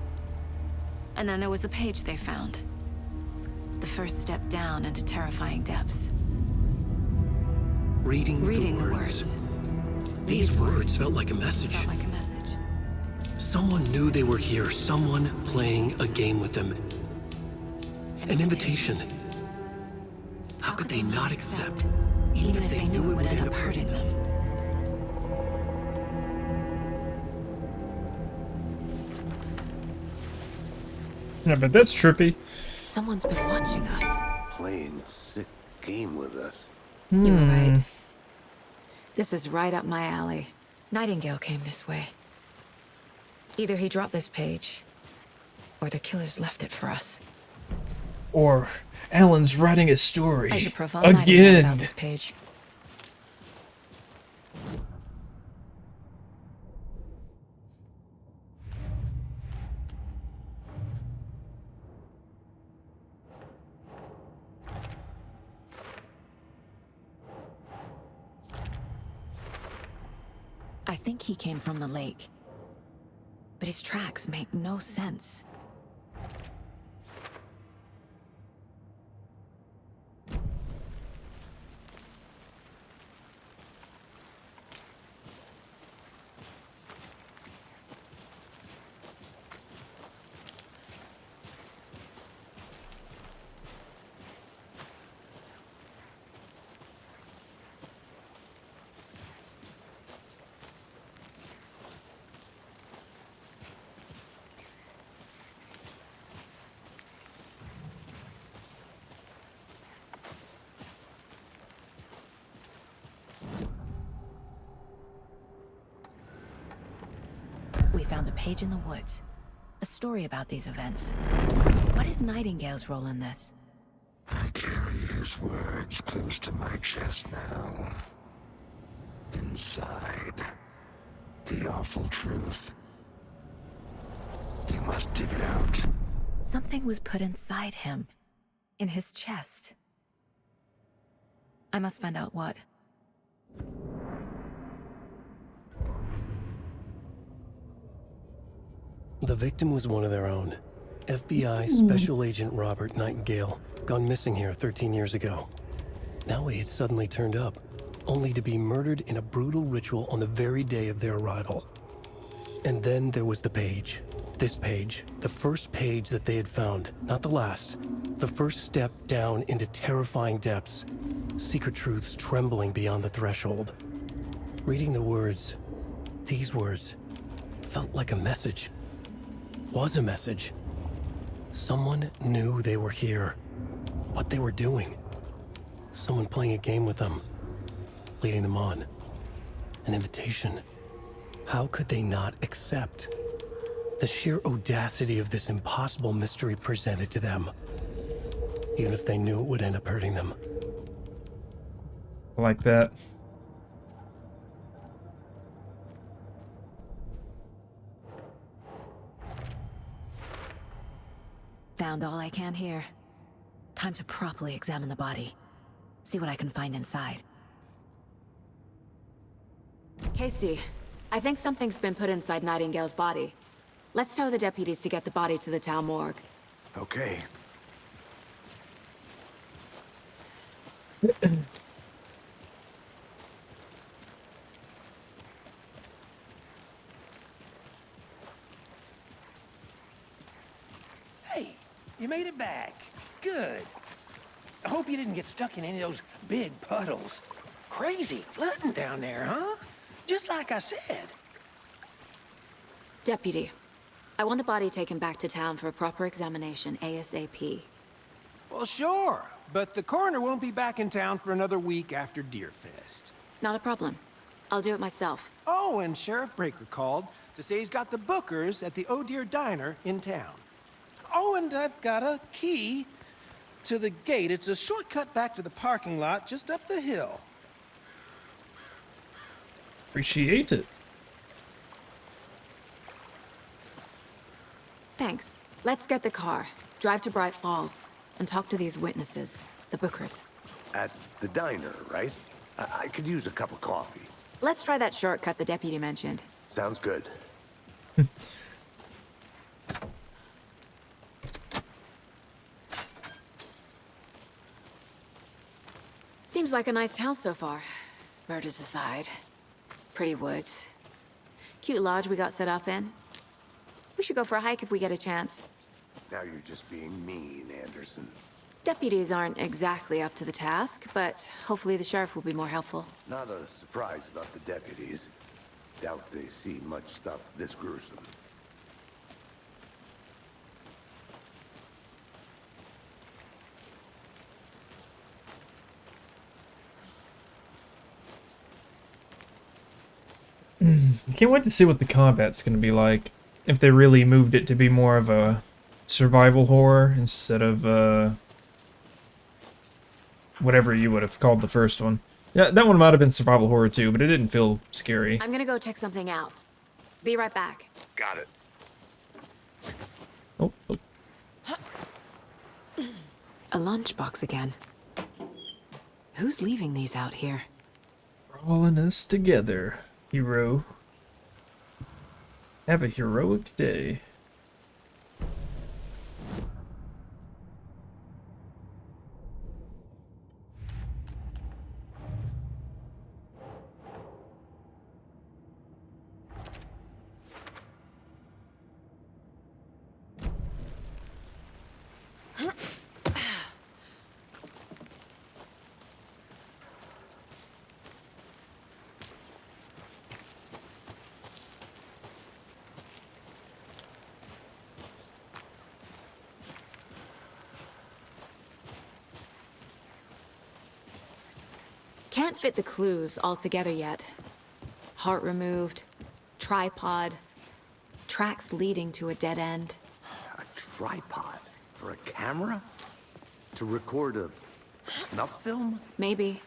And then there was the page they found. The first step down into terrifying depths. Reading the words. These words felt like a message. Felt like a message. Someone knew they were here, someone playing a game with them. An invitation. How could they not accept, even if they knew it would end up hurting them? Yeah, but that's trippy. Someone's been watching us. Playing a sick game with us. You were right. This is right up my alley. Nightingale came this way. Either he dropped this page, or the killers left it for us. Or Alan's writing a story I should profile Nightingale about this page. I think he came from the lake. But his tracks make no sense. We found a page in the woods. A a story about these events. What is Nightingale's role in this? I carry his words close to my chest now. Inside, the awful truth. You must dig it out. Something was put inside him. In his chest. I must find out what. The victim was one of their own. FBI Special Agent Robert Nightingale, gone missing here 13 years ago. Now he had suddenly turned up, only to be murdered in a brutal ritual on the very day of their arrival. And then there was the page. This page, the first page that they had found, not the last. The first step down into terrifying depths. Secret truths trembling beyond the threshold. Reading the words, these words, felt like a message. Was a message. Someone knew they were here. What they were doing. Someone playing a game with them. Leading them on. An invitation. How could they not accept? The sheer audacity of this impossible mystery presented to them. Even if they knew it would end up hurting them. I like that. Found all I can here. Time to properly examine the body. See what I can find inside. Casey, I think something's been put inside Nightingale's body. Let's tell the deputies to get the body to the town morgue. Okay. Hey, you made it back. Good. I hope you didn't get stuck in any of those big puddles. Crazy flooding down there, huh? Just like I said. Deputy, I want the body taken back to town for a proper examination ASAP. Well, sure. But the coroner won't be back in town for another week after Deerfest. Not a problem. I'll do it myself. Oh, and Sheriff Breaker called to say he's got the Bookers at the Oh Deer Diner in town. Oh, and I've got a key to the gate. It's a shortcut back to the parking lot just up the hill. Appreciate it. Thanks. Let's get the car, drive to Bright Falls, and talk to these witnesses, the Bookers. At the diner, right? I could use a cup of coffee. Let's try that shortcut the deputy mentioned. Sounds good. Seems like a nice town so far. Murders aside. Pretty woods. Cute lodge we got set up in. We should go for a hike if we get a chance. Now you're just being mean, Anderson. Deputies aren't exactly up to the task, but hopefully the sheriff will be more helpful. Not a surprise about the deputies. Doubt they see much stuff this gruesome. I can't wait to see what the combat's gonna be like. If they really moved it to be more of a survival horror instead of whatever you would have called the first one. Yeah, that one might have been survival horror too, but it didn't feel scary. I'm gonna go check something out. Be right back. Got it. Oh. A lunchbox again. Who's leaving these out here? We're all in this together, hero. Have a heroic day. Can't fit the clues all together yet. Heart removed, tripod, tracks leading to a dead end. A tripod for a camera? To record a snuff film? Maybe.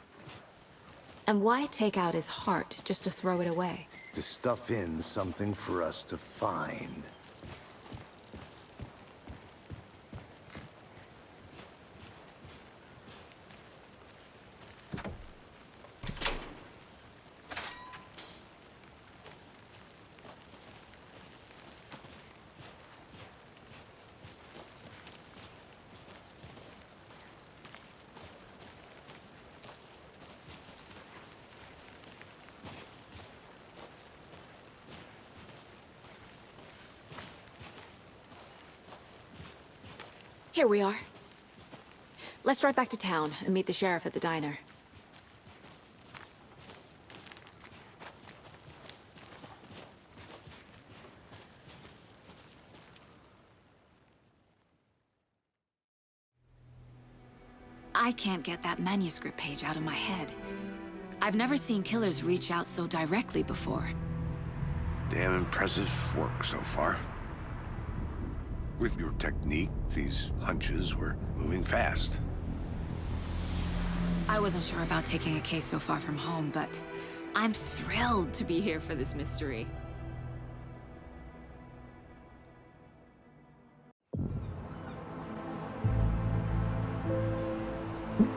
And why take out his heart just to throw it away? To stuff in something for us to find. Here we are. Let's drive back to town and meet the sheriff at the diner. I can't get that manuscript page out of my head. I've never seen killers reach out so directly before. Damn impressive work so far. With your technique, these hunches were moving fast. I wasn't sure about taking a case so far from home, but I'm thrilled to be here for this mystery.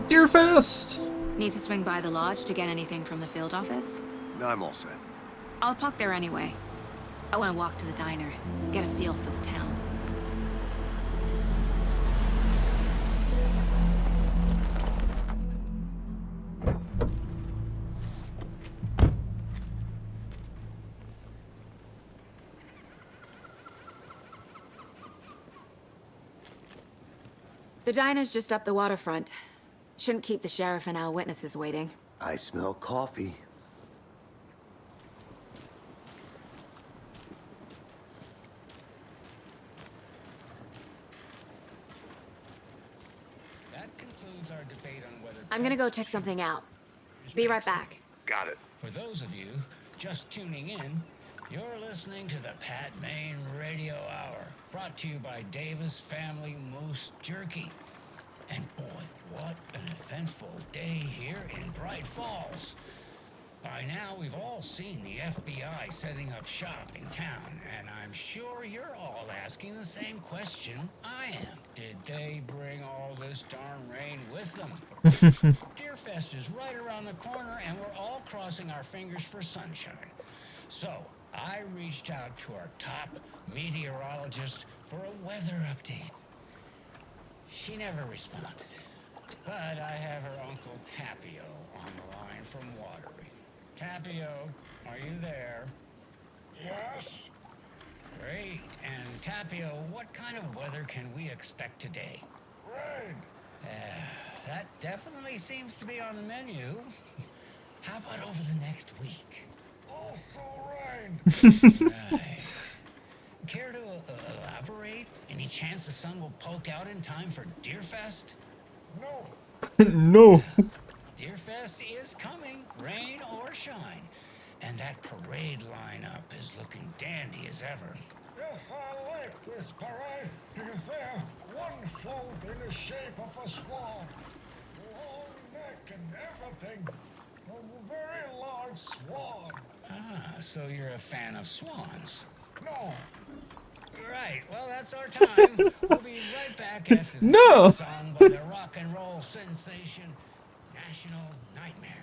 Deerfest! Need to swing by the lodge to get anything from the field office? No, I'm all set. I'll park there anyway. I want to walk to the diner, get a feel for the town. The diner's just up the waterfront. Shouldn't keep the sheriff and our witnesses waiting. I smell coffee. That concludes our debate on whether... I'm gonna go check something out. Be right back. Got it. For those of you just tuning in, you're listening to the Pat Maine Radio Hour, brought to you by Davis Family Moose Jerky. And boy, what an eventful day here in Bright Falls. By now, we've all seen the FBI setting up shop in town, and I'm sure you're all asking the same question I am. Did they bring all this darn rain with them? Deerfest is right around the corner, and we're all crossing our fingers for sunshine. So, I reached out to our top meteorologist for a weather update. She never responded, but I have her Uncle Tapio on the line from Watery. Tapio, are you there? Yes? Great. And Tapio, what kind of weather can we expect today? Rain. That definitely seems to be on the menu. How about over the next week? Also rain. Right. Care to elaborate? Any chance the sun will poke out in time for Deerfest? No. No. Deerfest is coming, rain or shine. And that parade lineup is looking dandy as ever. Yes, I like this parade because they're one float in the shape of a swan. Long neck and everything. A very large swan. Ah, so you're a fan of swans. No. Right, well, that's our time. We'll be right back after this No. song by the rock and roll sensation, National Nightmare.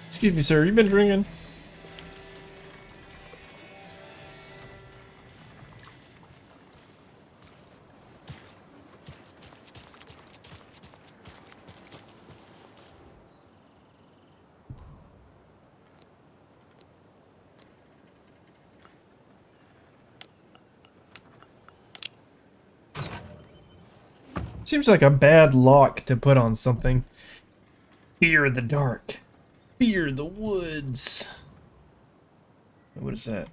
Excuse me, sir. You been drinking? Seems like a bad lock to put on something. Fear the dark. Fear the woods. What is that?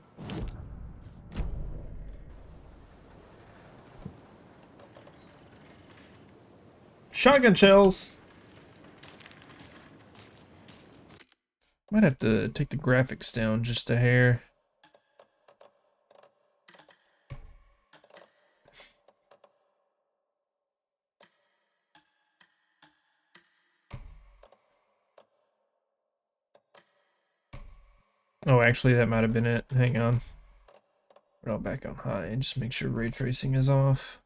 Shotgun shells. Might have to take the graphics down just a hair. Oh, actually, that might have been it. Hang on. Put it all back on high and just make sure ray tracing is off.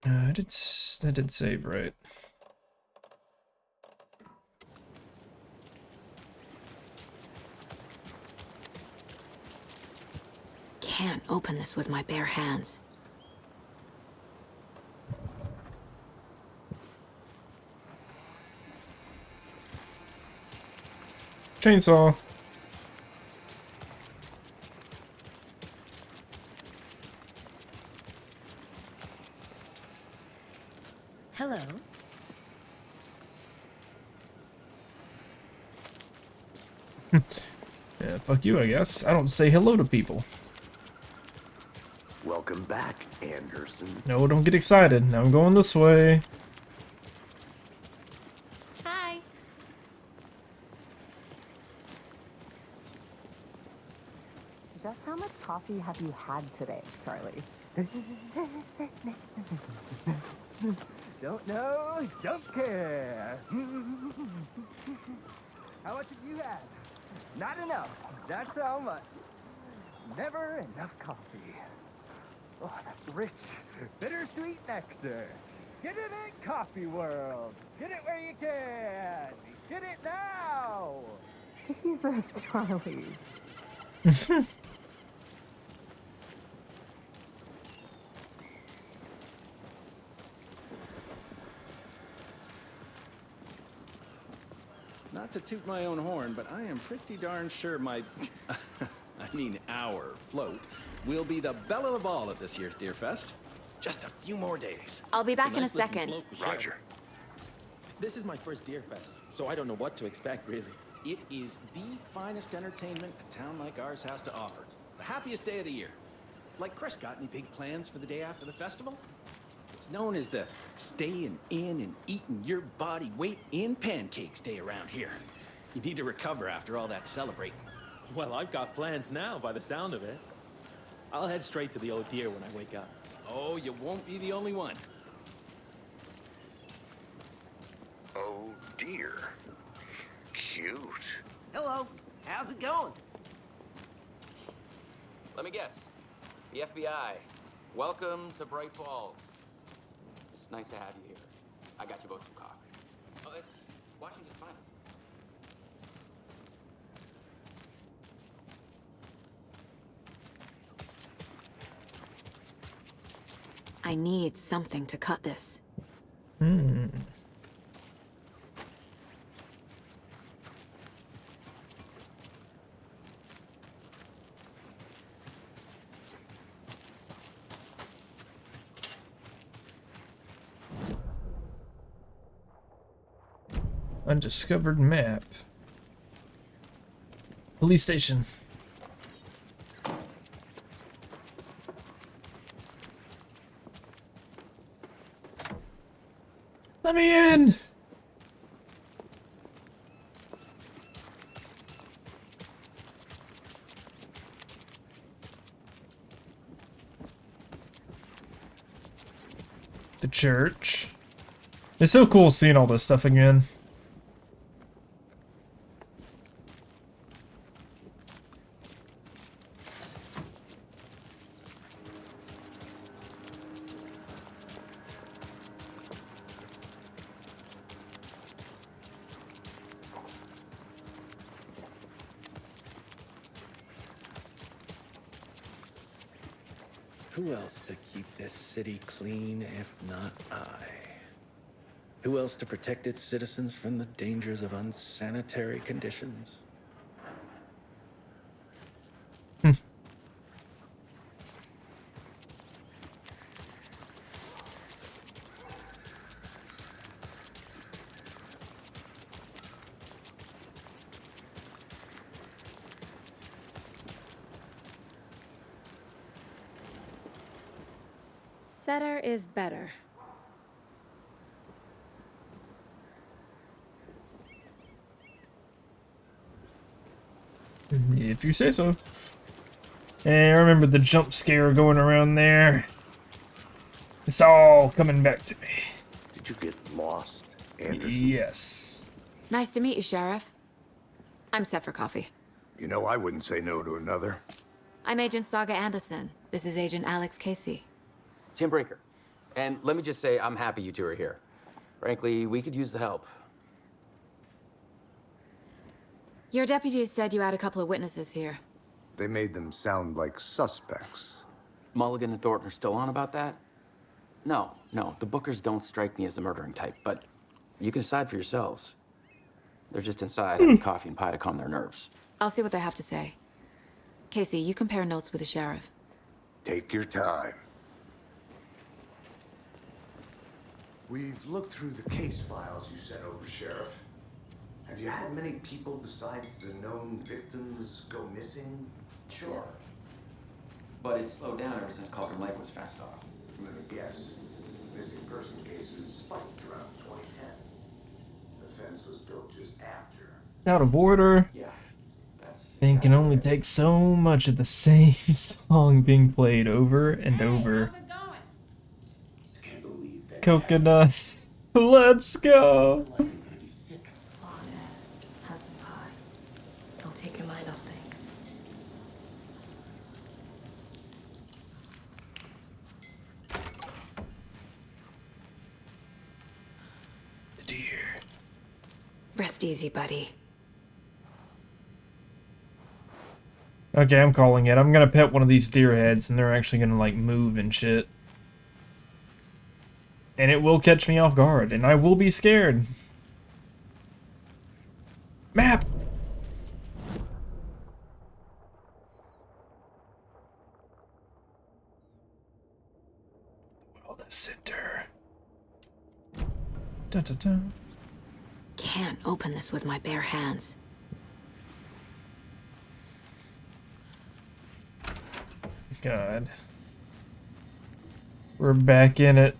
I did save right. Can't open this with my bare hands. Chainsaw. Hello. Yeah, fuck you, I guess. I don't say hello to people. Welcome back, Anderson. No, don't get excited. Now I'm going this way. Hi. Just how much coffee have you had today, Charlie? Don't know, don't care. How much have you had? Not enough. That's how much. Never enough coffee. Oh, that rich, bittersweet nectar. Get it in Coffee World. Get it where you can. Get it now. Jesus, Charlie. Not to toot my own horn, but I am pretty darn sure my, our float will be the belle of the ball at this year's Deerfest. Just a few more days. I'll be back in a second. Roger. This is my first Deerfest, so I don't know what to expect, really. It is the finest entertainment a town like ours has to offer. The happiest day of the year. Like, Chris, got any big plans for the day after the festival? It's known as the staying in and eating your body weight in pancakes day around here. You need to recover after all that celebrating. Well, I've got plans now, by the sound of it. I'll head straight to the Old Deer when I wake up. Oh, you won't be the only one. Oh dear. Cute. Hello. How's it going? Let me guess. The FBI. Welcome to Bright Falls. It's nice to have you here. I got you both some coffee. Oh, it's Washington's finest. I need something to cut this. Undiscovered map. Police station. Let me in! The church. It's so cool seeing all this stuff again. Who else to keep this city clean if not I? Who else to protect its citizens from the dangers of unsanitary conditions? Better is better. If you say so. Hey, I remember the jump scare going around there. It's all coming back to me. Did you get lost, Anderson? Yes. Nice to meet you, Sheriff. I'm set for coffee. You know, I wouldn't say no to another. I'm Agent Saga Anderson. This is Agent Alex Casey. Tim Breaker. And let me just say, I'm happy you two are here. Frankly, we could use the help. Your deputies said you had a couple of witnesses here. They made them sound like suspects. Mulligan and Thornton are still on about that? No, the Bookers don't strike me as the murdering type, but you can decide for yourselves. They're just inside having coffee and pie to calm their nerves. I'll see what they have to say. Casey, you compare notes with the sheriff. Take your time. We've looked through the case files you sent over, Sheriff. Have you had many people besides the known victims go missing? Sure. But it's slowed down ever since Cauldron Lake was fenced off. I'm gonna guess. Missing person cases spiked around 2010. The fence was built just after. Out of order. Yeah. Thing can only take so much of the same song being played over and over. Coconut. Let's go. Have some pie. I'll take your mind off things. The deer. Rest easy, buddy. Okay, I'm calling it. I'm gonna pet one of these deer heads and they're actually gonna like move and shit. And it will catch me off guard and I will be scared. Map! World Center. Dun, dun, dun. Can't open this with my bare hands. God. We're back in it.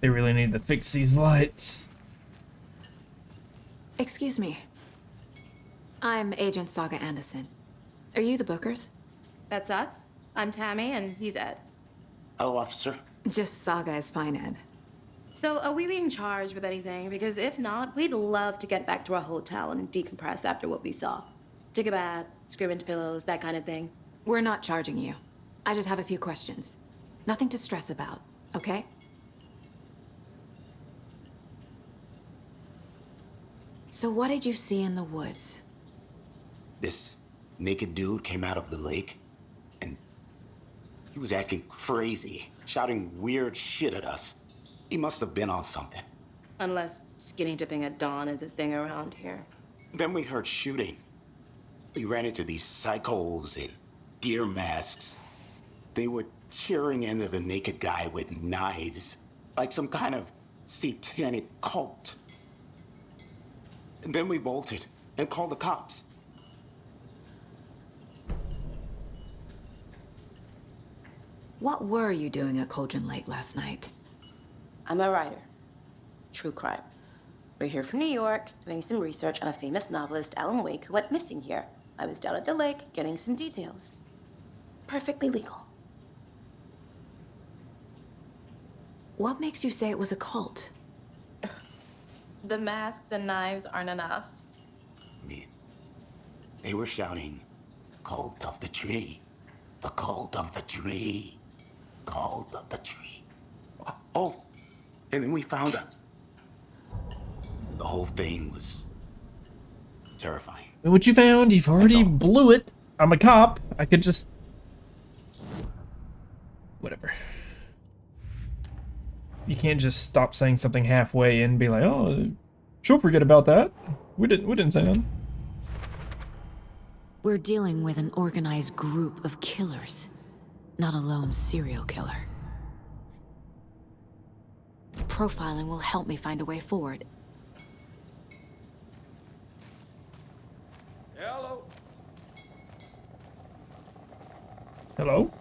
They really need to fix these lights. Excuse me. I'm Agent Saga Anderson. Are you the Bookers? That's us. I'm Tammy, and he's Ed. Hello, officer. Just Saga is fine, Ed. So, are we being charged with anything? Because if not, we'd love to get back to our hotel and decompress after what we saw. Take a bath, scream into pillows, that kind of thing. We're not charging you. I just have a few questions. Nothing to stress about, okay? So what did you see in the woods? This naked dude came out of the lake, and he was acting crazy, shouting weird shit at us. He must have been on something. Unless skinny dipping at dawn is a thing around here. Then we heard shooting. We ran into these psychos in deer masks. They were tearing into the naked guy with knives, like some kind of satanic cult. And then we bolted and called the cops. What were you doing at Cauldron Lake last night? I'm a writer. True crime. We're here from New York, doing some research on a famous novelist, Alan Wake, who went missing here. I was down at the lake, getting some details. Perfectly legal. What makes you say it was a cult? The masks and knives aren't enough. They were shouting, "Cult of the tree, the cult of the tree, cult of the tree." Oh, and then we found it. The whole thing was terrifying. What you found? You've already blew it. I'm a cop. I could just... Whatever. You can't just stop saying something halfway and be like, oh, she'll forget about that. We didn't say nothing. We're dealing with an organized group of killers, not a lone serial killer. Profiling will help me find a way forward. Hello. Hello?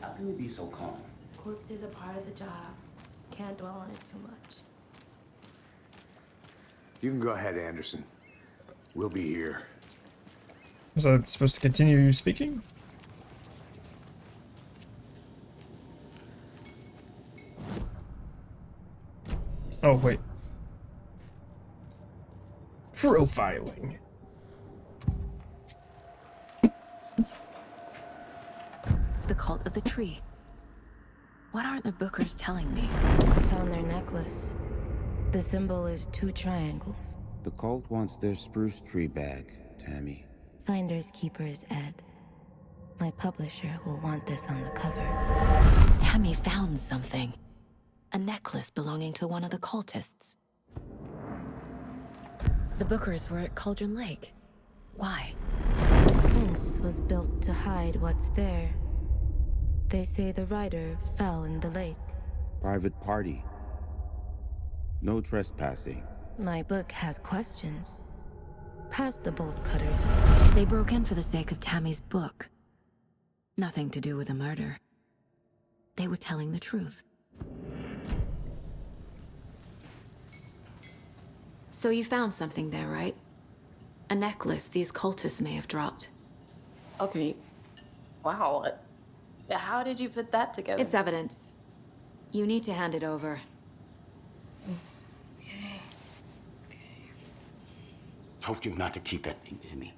How can you be so calm? Corpses are part of the job. Can't dwell on it too much. You can go ahead, Anderson. We'll be here. Was I supposed to continue speaking? Oh, wait. Profiling. The cult of the tree. What aren't the Bookers telling me? I found their necklace. The symbol is 2 triangles. The cult wants their spruce tree back, Tammy. Finders keepers, Ed. My publisher will want this on the cover. Tammy found something. A necklace belonging to one of the cultists. The Bookers were at Cauldron Lake. Why? The fence was built to hide what's there. They say the rider fell in the lake. Private party. No trespassing. My book has questions. Past the bolt cutters. They broke in for the sake of Tammy's book. Nothing to do with a murder. They were telling the truth. So you found something there, right? A necklace these cultists may have dropped. Okay. Wow. How did you put that together? It's evidence. You need to hand it over. Told you not to keep that thing, Timmy.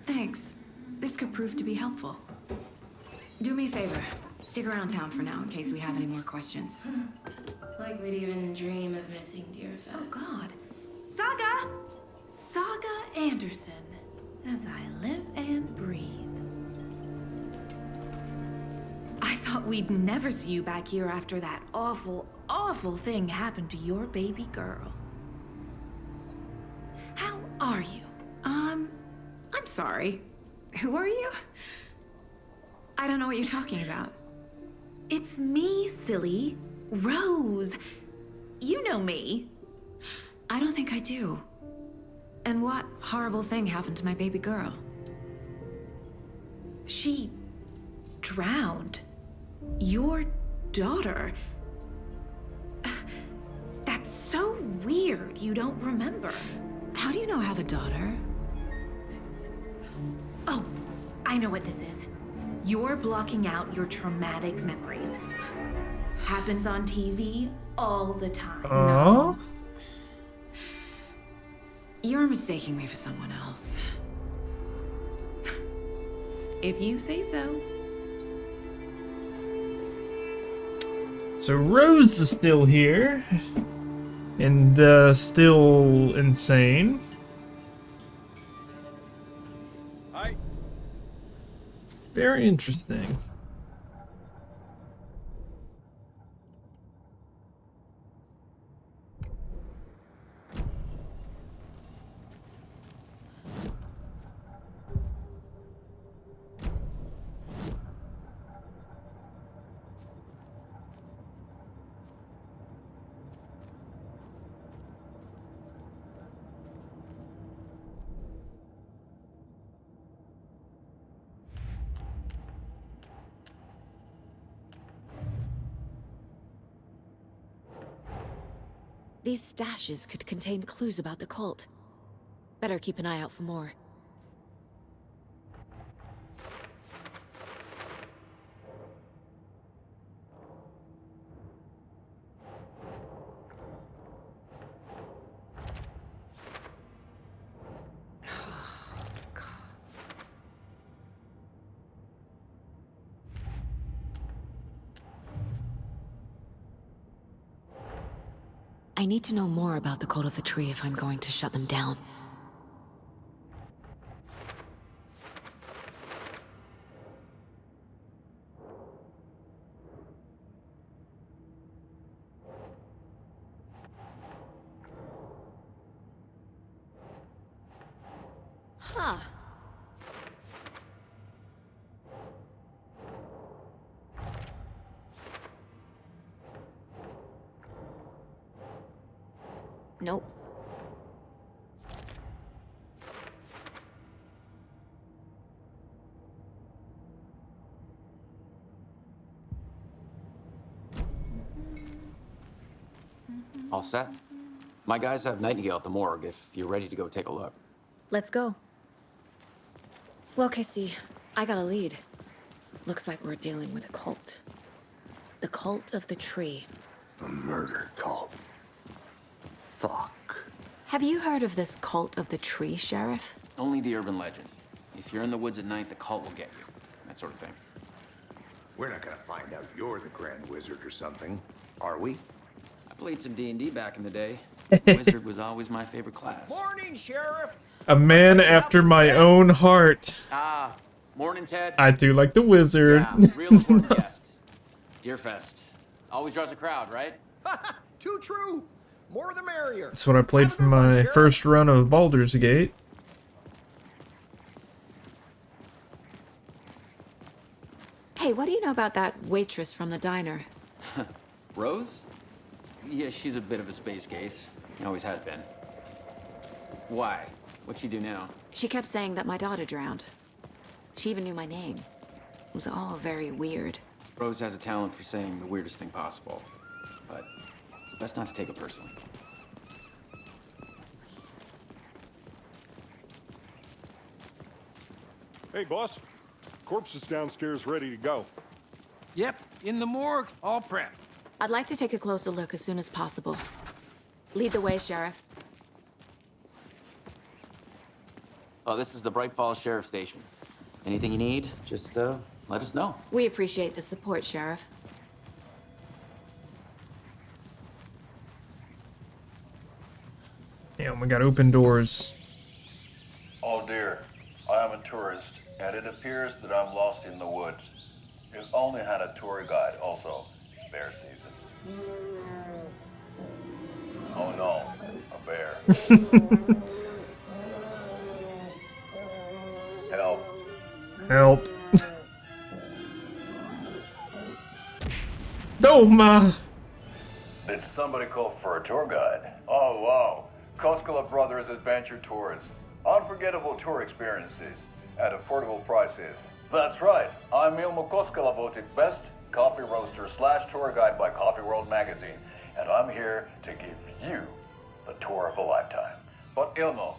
Thanks. This could prove to be helpful. Do me a favor. Stick around town for now in case we have any more questions. Like we'd even dream of missing Deerfest. Oh, God. Saga! Saga Anderson. As I live and breathe. I thought we'd never see you back here after that awful, awful thing happened to your baby girl. How are you? I'm sorry. Who are you? I don't know what you're talking about. It's me, silly. Rose. You know me. I don't think I do. And what horrible thing happened to my baby girl? She drowned. Your daughter. That's so weird you don't remember. How do you know I have a daughter? Oh, I know what this is. You're blocking out your traumatic memories. Happens on TV all the time. Oh? You're mistaking me for someone else. If you say so. So Rose is still here. And still insane. Hi. Very interesting. These stashes could contain clues about the cult. Better keep an eye out for more. I need to know more about the Cult of the Tree if I'm going to shut them down. Huh. Nope. All set? My guys have Nightingale at the morgue if you're ready to go take a look. Let's go. Well, Casey, I got a lead. Looks like we're dealing with a cult. The cult of the tree. A murder cult. Fuck. Have you heard of this cult of the tree, Sheriff? Only the urban legend. If you're in the woods at night, the cult will get you. That sort of thing. We're not gonna find out you're the Grand Wizard or something, are we? I played some D&D back in the day. Wizard was always my favorite class. Morning, Sheriff. A man after my own heart. Ah, morning, Ted. I do like the wizard. Yeah, real important guests. Deerfest. Always draws a crowd, right? Too true. More the merrier. That's what I played for my first run of Baldur's Gate. Hey, what do you know about that waitress from the diner? Rose? Yeah, she's a bit of a space case. Always has been. Why? What'd she do now? She kept saying that my daughter drowned. She even knew my name. It was all very weird. Rose has a talent for saying the weirdest thing possible. But it's best not to take it personally. Hey, boss. Corpse is downstairs ready to go. Yep, in the morgue, all prepped. I'd like to take a closer look as soon as possible. Lead the way, Sheriff. Oh, this is the Bright Falls Sheriff Station. Anything you need, just let us know. We appreciate the support, Sheriff. Yeah, we got open doors. Oh dear, I am a tourist, and it appears that I'm lost in the woods. You've only had a tour guide, also. It's bear season. Oh no, a bear. Help. Help. Oh my. Did somebody call for a tour guide? Oh wow, Koskela Brothers Adventure Tours. Unforgettable tour experiences at affordable prices. That's right, I'm Ilmo Koskela, voted best coffee roaster / tour guide by Coffee World magazine, and I'm here to give you the tour of a lifetime. But Ilmo,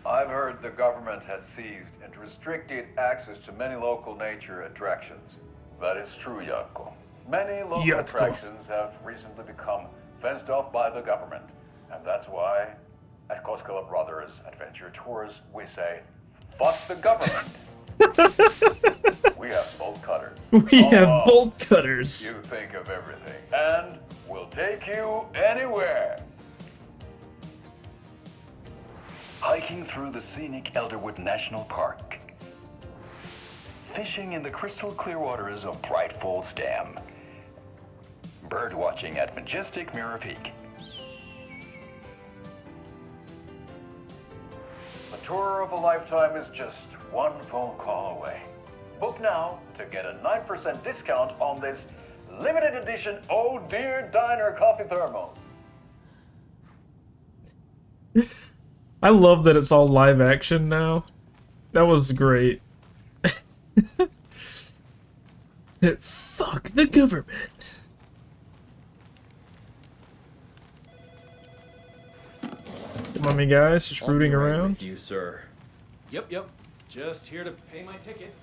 I've heard the government has seized and restricted access to many local nature attractions. That is true, Jaakko. Many local attractions have recently become fenced off by the government, and that's why at Koskela Brothers Adventure Tours we say, fuck the government. We have bolt cutters. We have bolt cutters. You think of everything, and we'll take you anywhere. Hiking through the scenic Elderwood National Park. Fishing in the crystal clear waters of Bright Falls Dam. Bird watching at majestic Mirror Peak. The tour of a lifetime is just one phone call away. Book now to get a 9% discount on this limited edition Oh Dear Diner coffee thermos. I love that it's all live action now. That was great. Fuck the government. Come on, me guys, just rooting around. With you, sir. Yep. Just here to pay my ticket.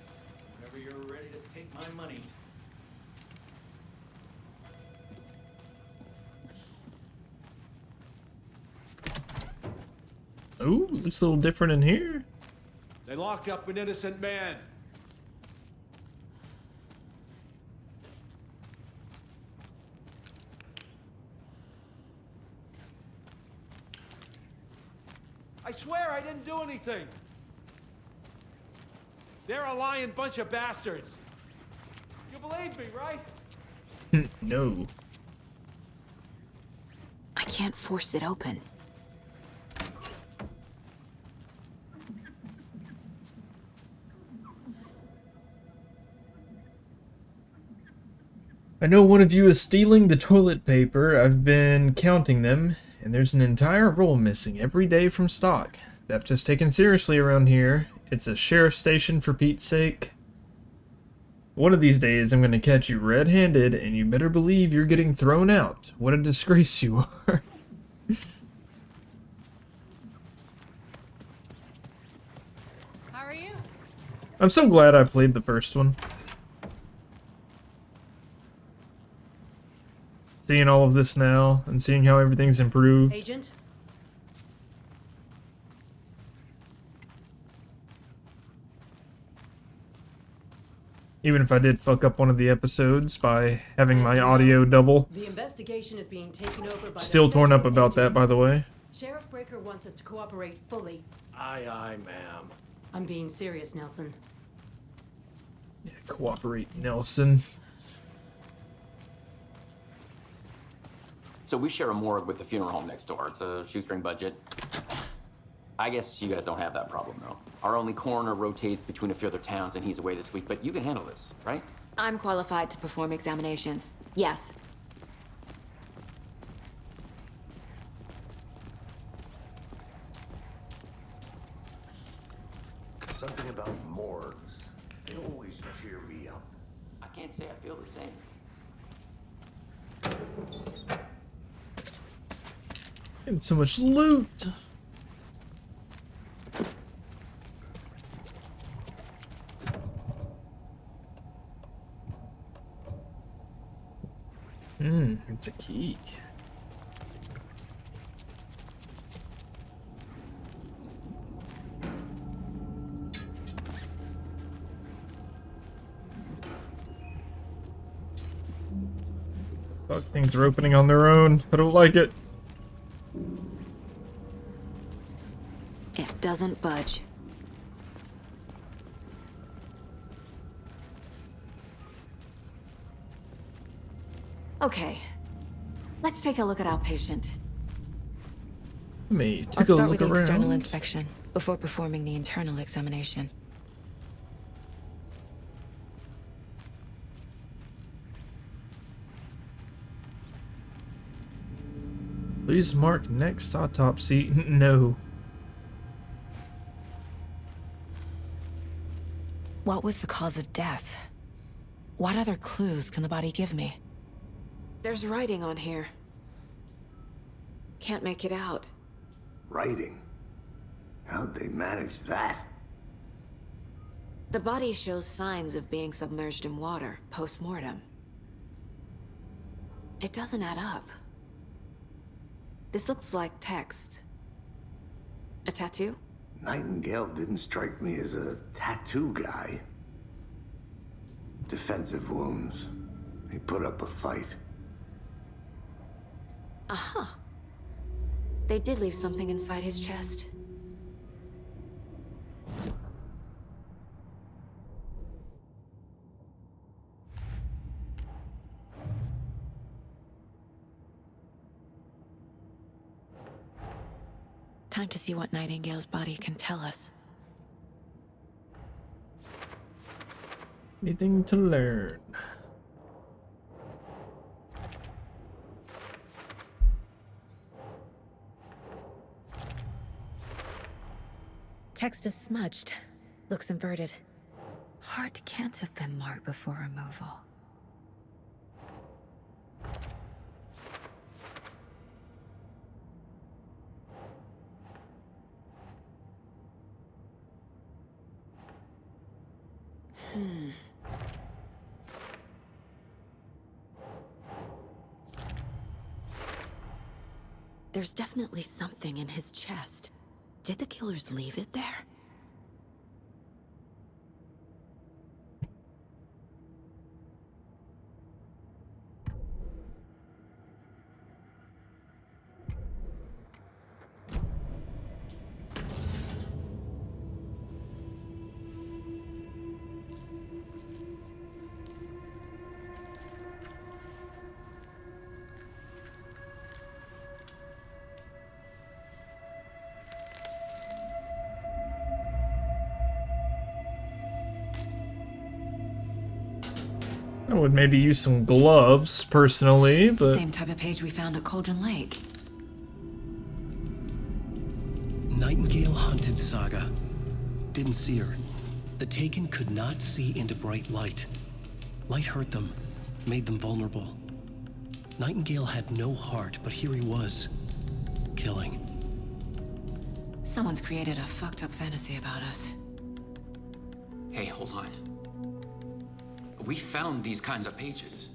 Whenever you're ready to take my money. Ooh, looks a little different in here. They locked up an innocent man. I swear I didn't do anything. They're a lying bunch of bastards. You believe me, right? No. I can't force it open. I know one of you is stealing the toilet paper. I've been counting them. and there's an entire role missing every day from stock. Theft is taken seriously around here. It's a sheriff's station for Pete's sake. One of these days I'm gonna catch you red-handed, and you better believe you're getting thrown out. What a disgrace you are. How are you? I'm so glad I played the first one. Seeing all of this now, and seeing how everything's improved. Agent? Even if I did fuck up one of the episodes by having my audio double. The investigation is being taken over by Still the torn up federal about that, by the way. Sheriff Breaker wants us to cooperate fully. Aye, aye, ma'am. I'm being serious, Nelson. Yeah, cooperate, Nelson. So we share a morgue with the funeral home next door. It's a shoestring budget. I guess you guys don't have that problem, though. Our only coroner rotates between a few other towns, and he's away this week, but you can handle this, right? I'm qualified to perform examinations. Yes. Something about morgues. They always cheer me up. I can't say I feel the same. And so much loot. It's a key. Fuck, things are opening on their own. I don't like it. It doesn't budge. Okay. Let's take a look at our patient. Me, I'll take a start look with the external around. inspection before performing the internal examination. Please mark next autopsy. No. What was the cause of death? What other clues can the body give me? There's writing on here. Can't make it out. Writing? How'd they manage that? The body shows signs of being submerged in water post-mortem. It doesn't add up. This looks like text. A tattoo? Nightingale didn't strike me as a tattoo guy. Defensive wounds. He put up a fight. Uh-huh. They did leave something inside his chest. Time to see what Nightingale's body can tell us. Anything to learn. Text is smudged. Looks inverted. Heart can't have been marked before removal. There's definitely something in his chest. Did the killers leave it there? I would maybe use some gloves, personally, It's the but... same type of page we found at Cauldron Lake. Nightingale Hunted Saga. Didn't see her. The Taken could not see into bright light. Light hurt them, made them vulnerable. Nightingale had no heart, but here he was, killing. Someone's created a fucked up fantasy about us. Hey, hold on. We found these kinds of pages.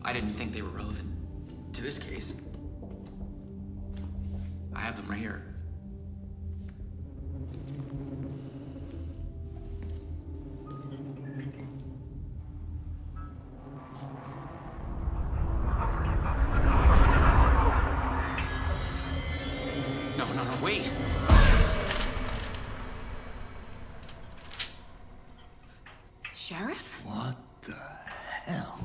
I didn't think they were relevant to this case. I have them right here. No, wait! Sheriff? What the hell?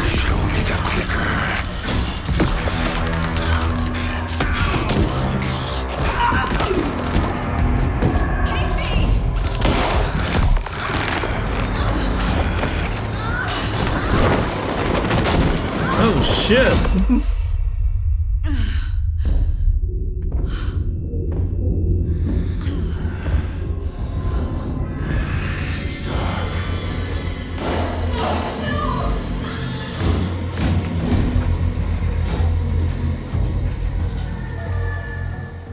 Show me the clicker. Oh shit!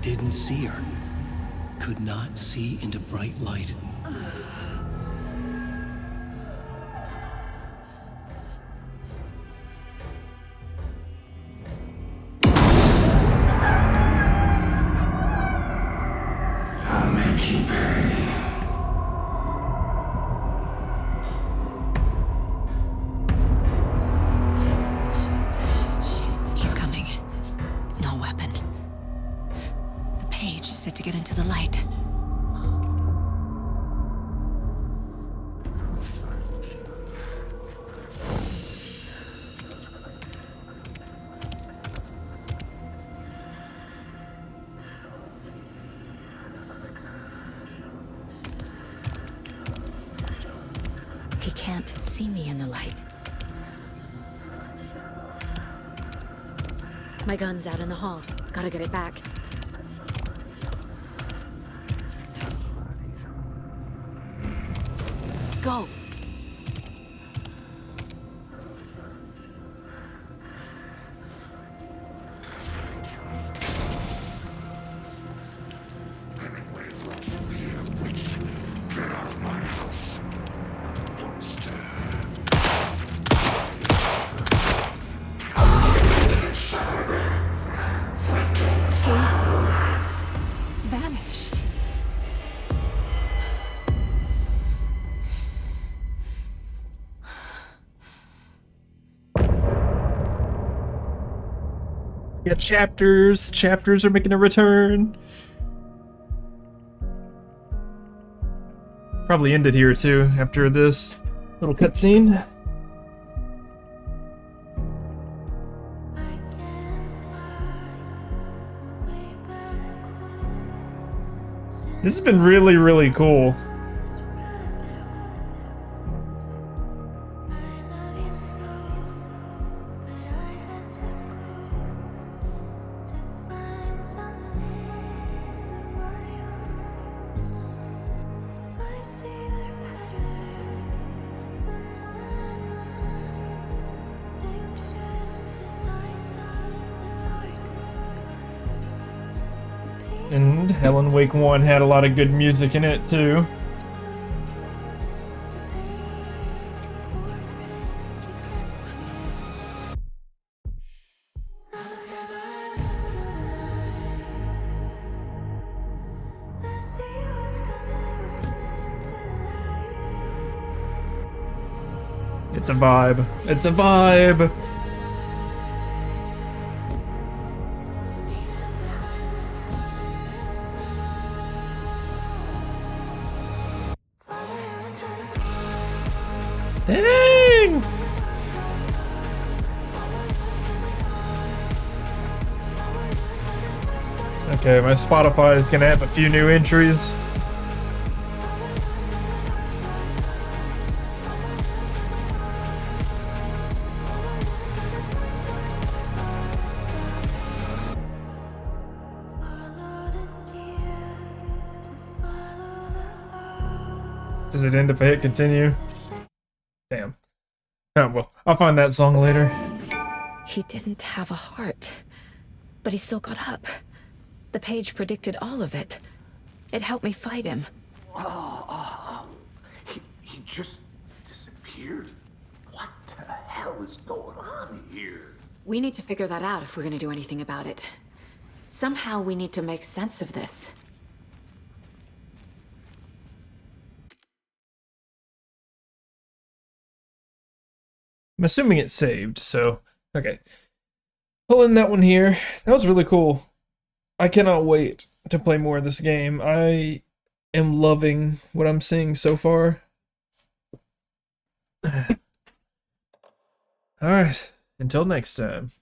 Didn't see her. Could not see into bright light. I'll make you pay. He's coming. No weapon. The page said to get into the light. He can't see me in the light. My gun's out in the hall. Gotta get it back. Go! Vanished. Yeah, chapters. Chapters are making a return. Probably ended here too after this little cutscene. This has been really, really cool. And Alan Wake 1 had a lot of good music in it too. It's a vibe. It's a vibe. Dang! Okay, my Spotify is gonna have a few new entries. Does it end if I hit continue? Damn. Oh, well, I'll find that song later. He didn't have a heart, but he still got up. The page predicted all of it. It helped me fight him. He just disappeared? What the hell is going on here? We need to figure that out if we're gonna do anything about it. Somehow we need to make sense of this. I'm assuming it's saved, so... Okay. Pulling that one here. That was really cool. I cannot wait to play more of this game. I am loving what I'm seeing so far. Alright, until next time.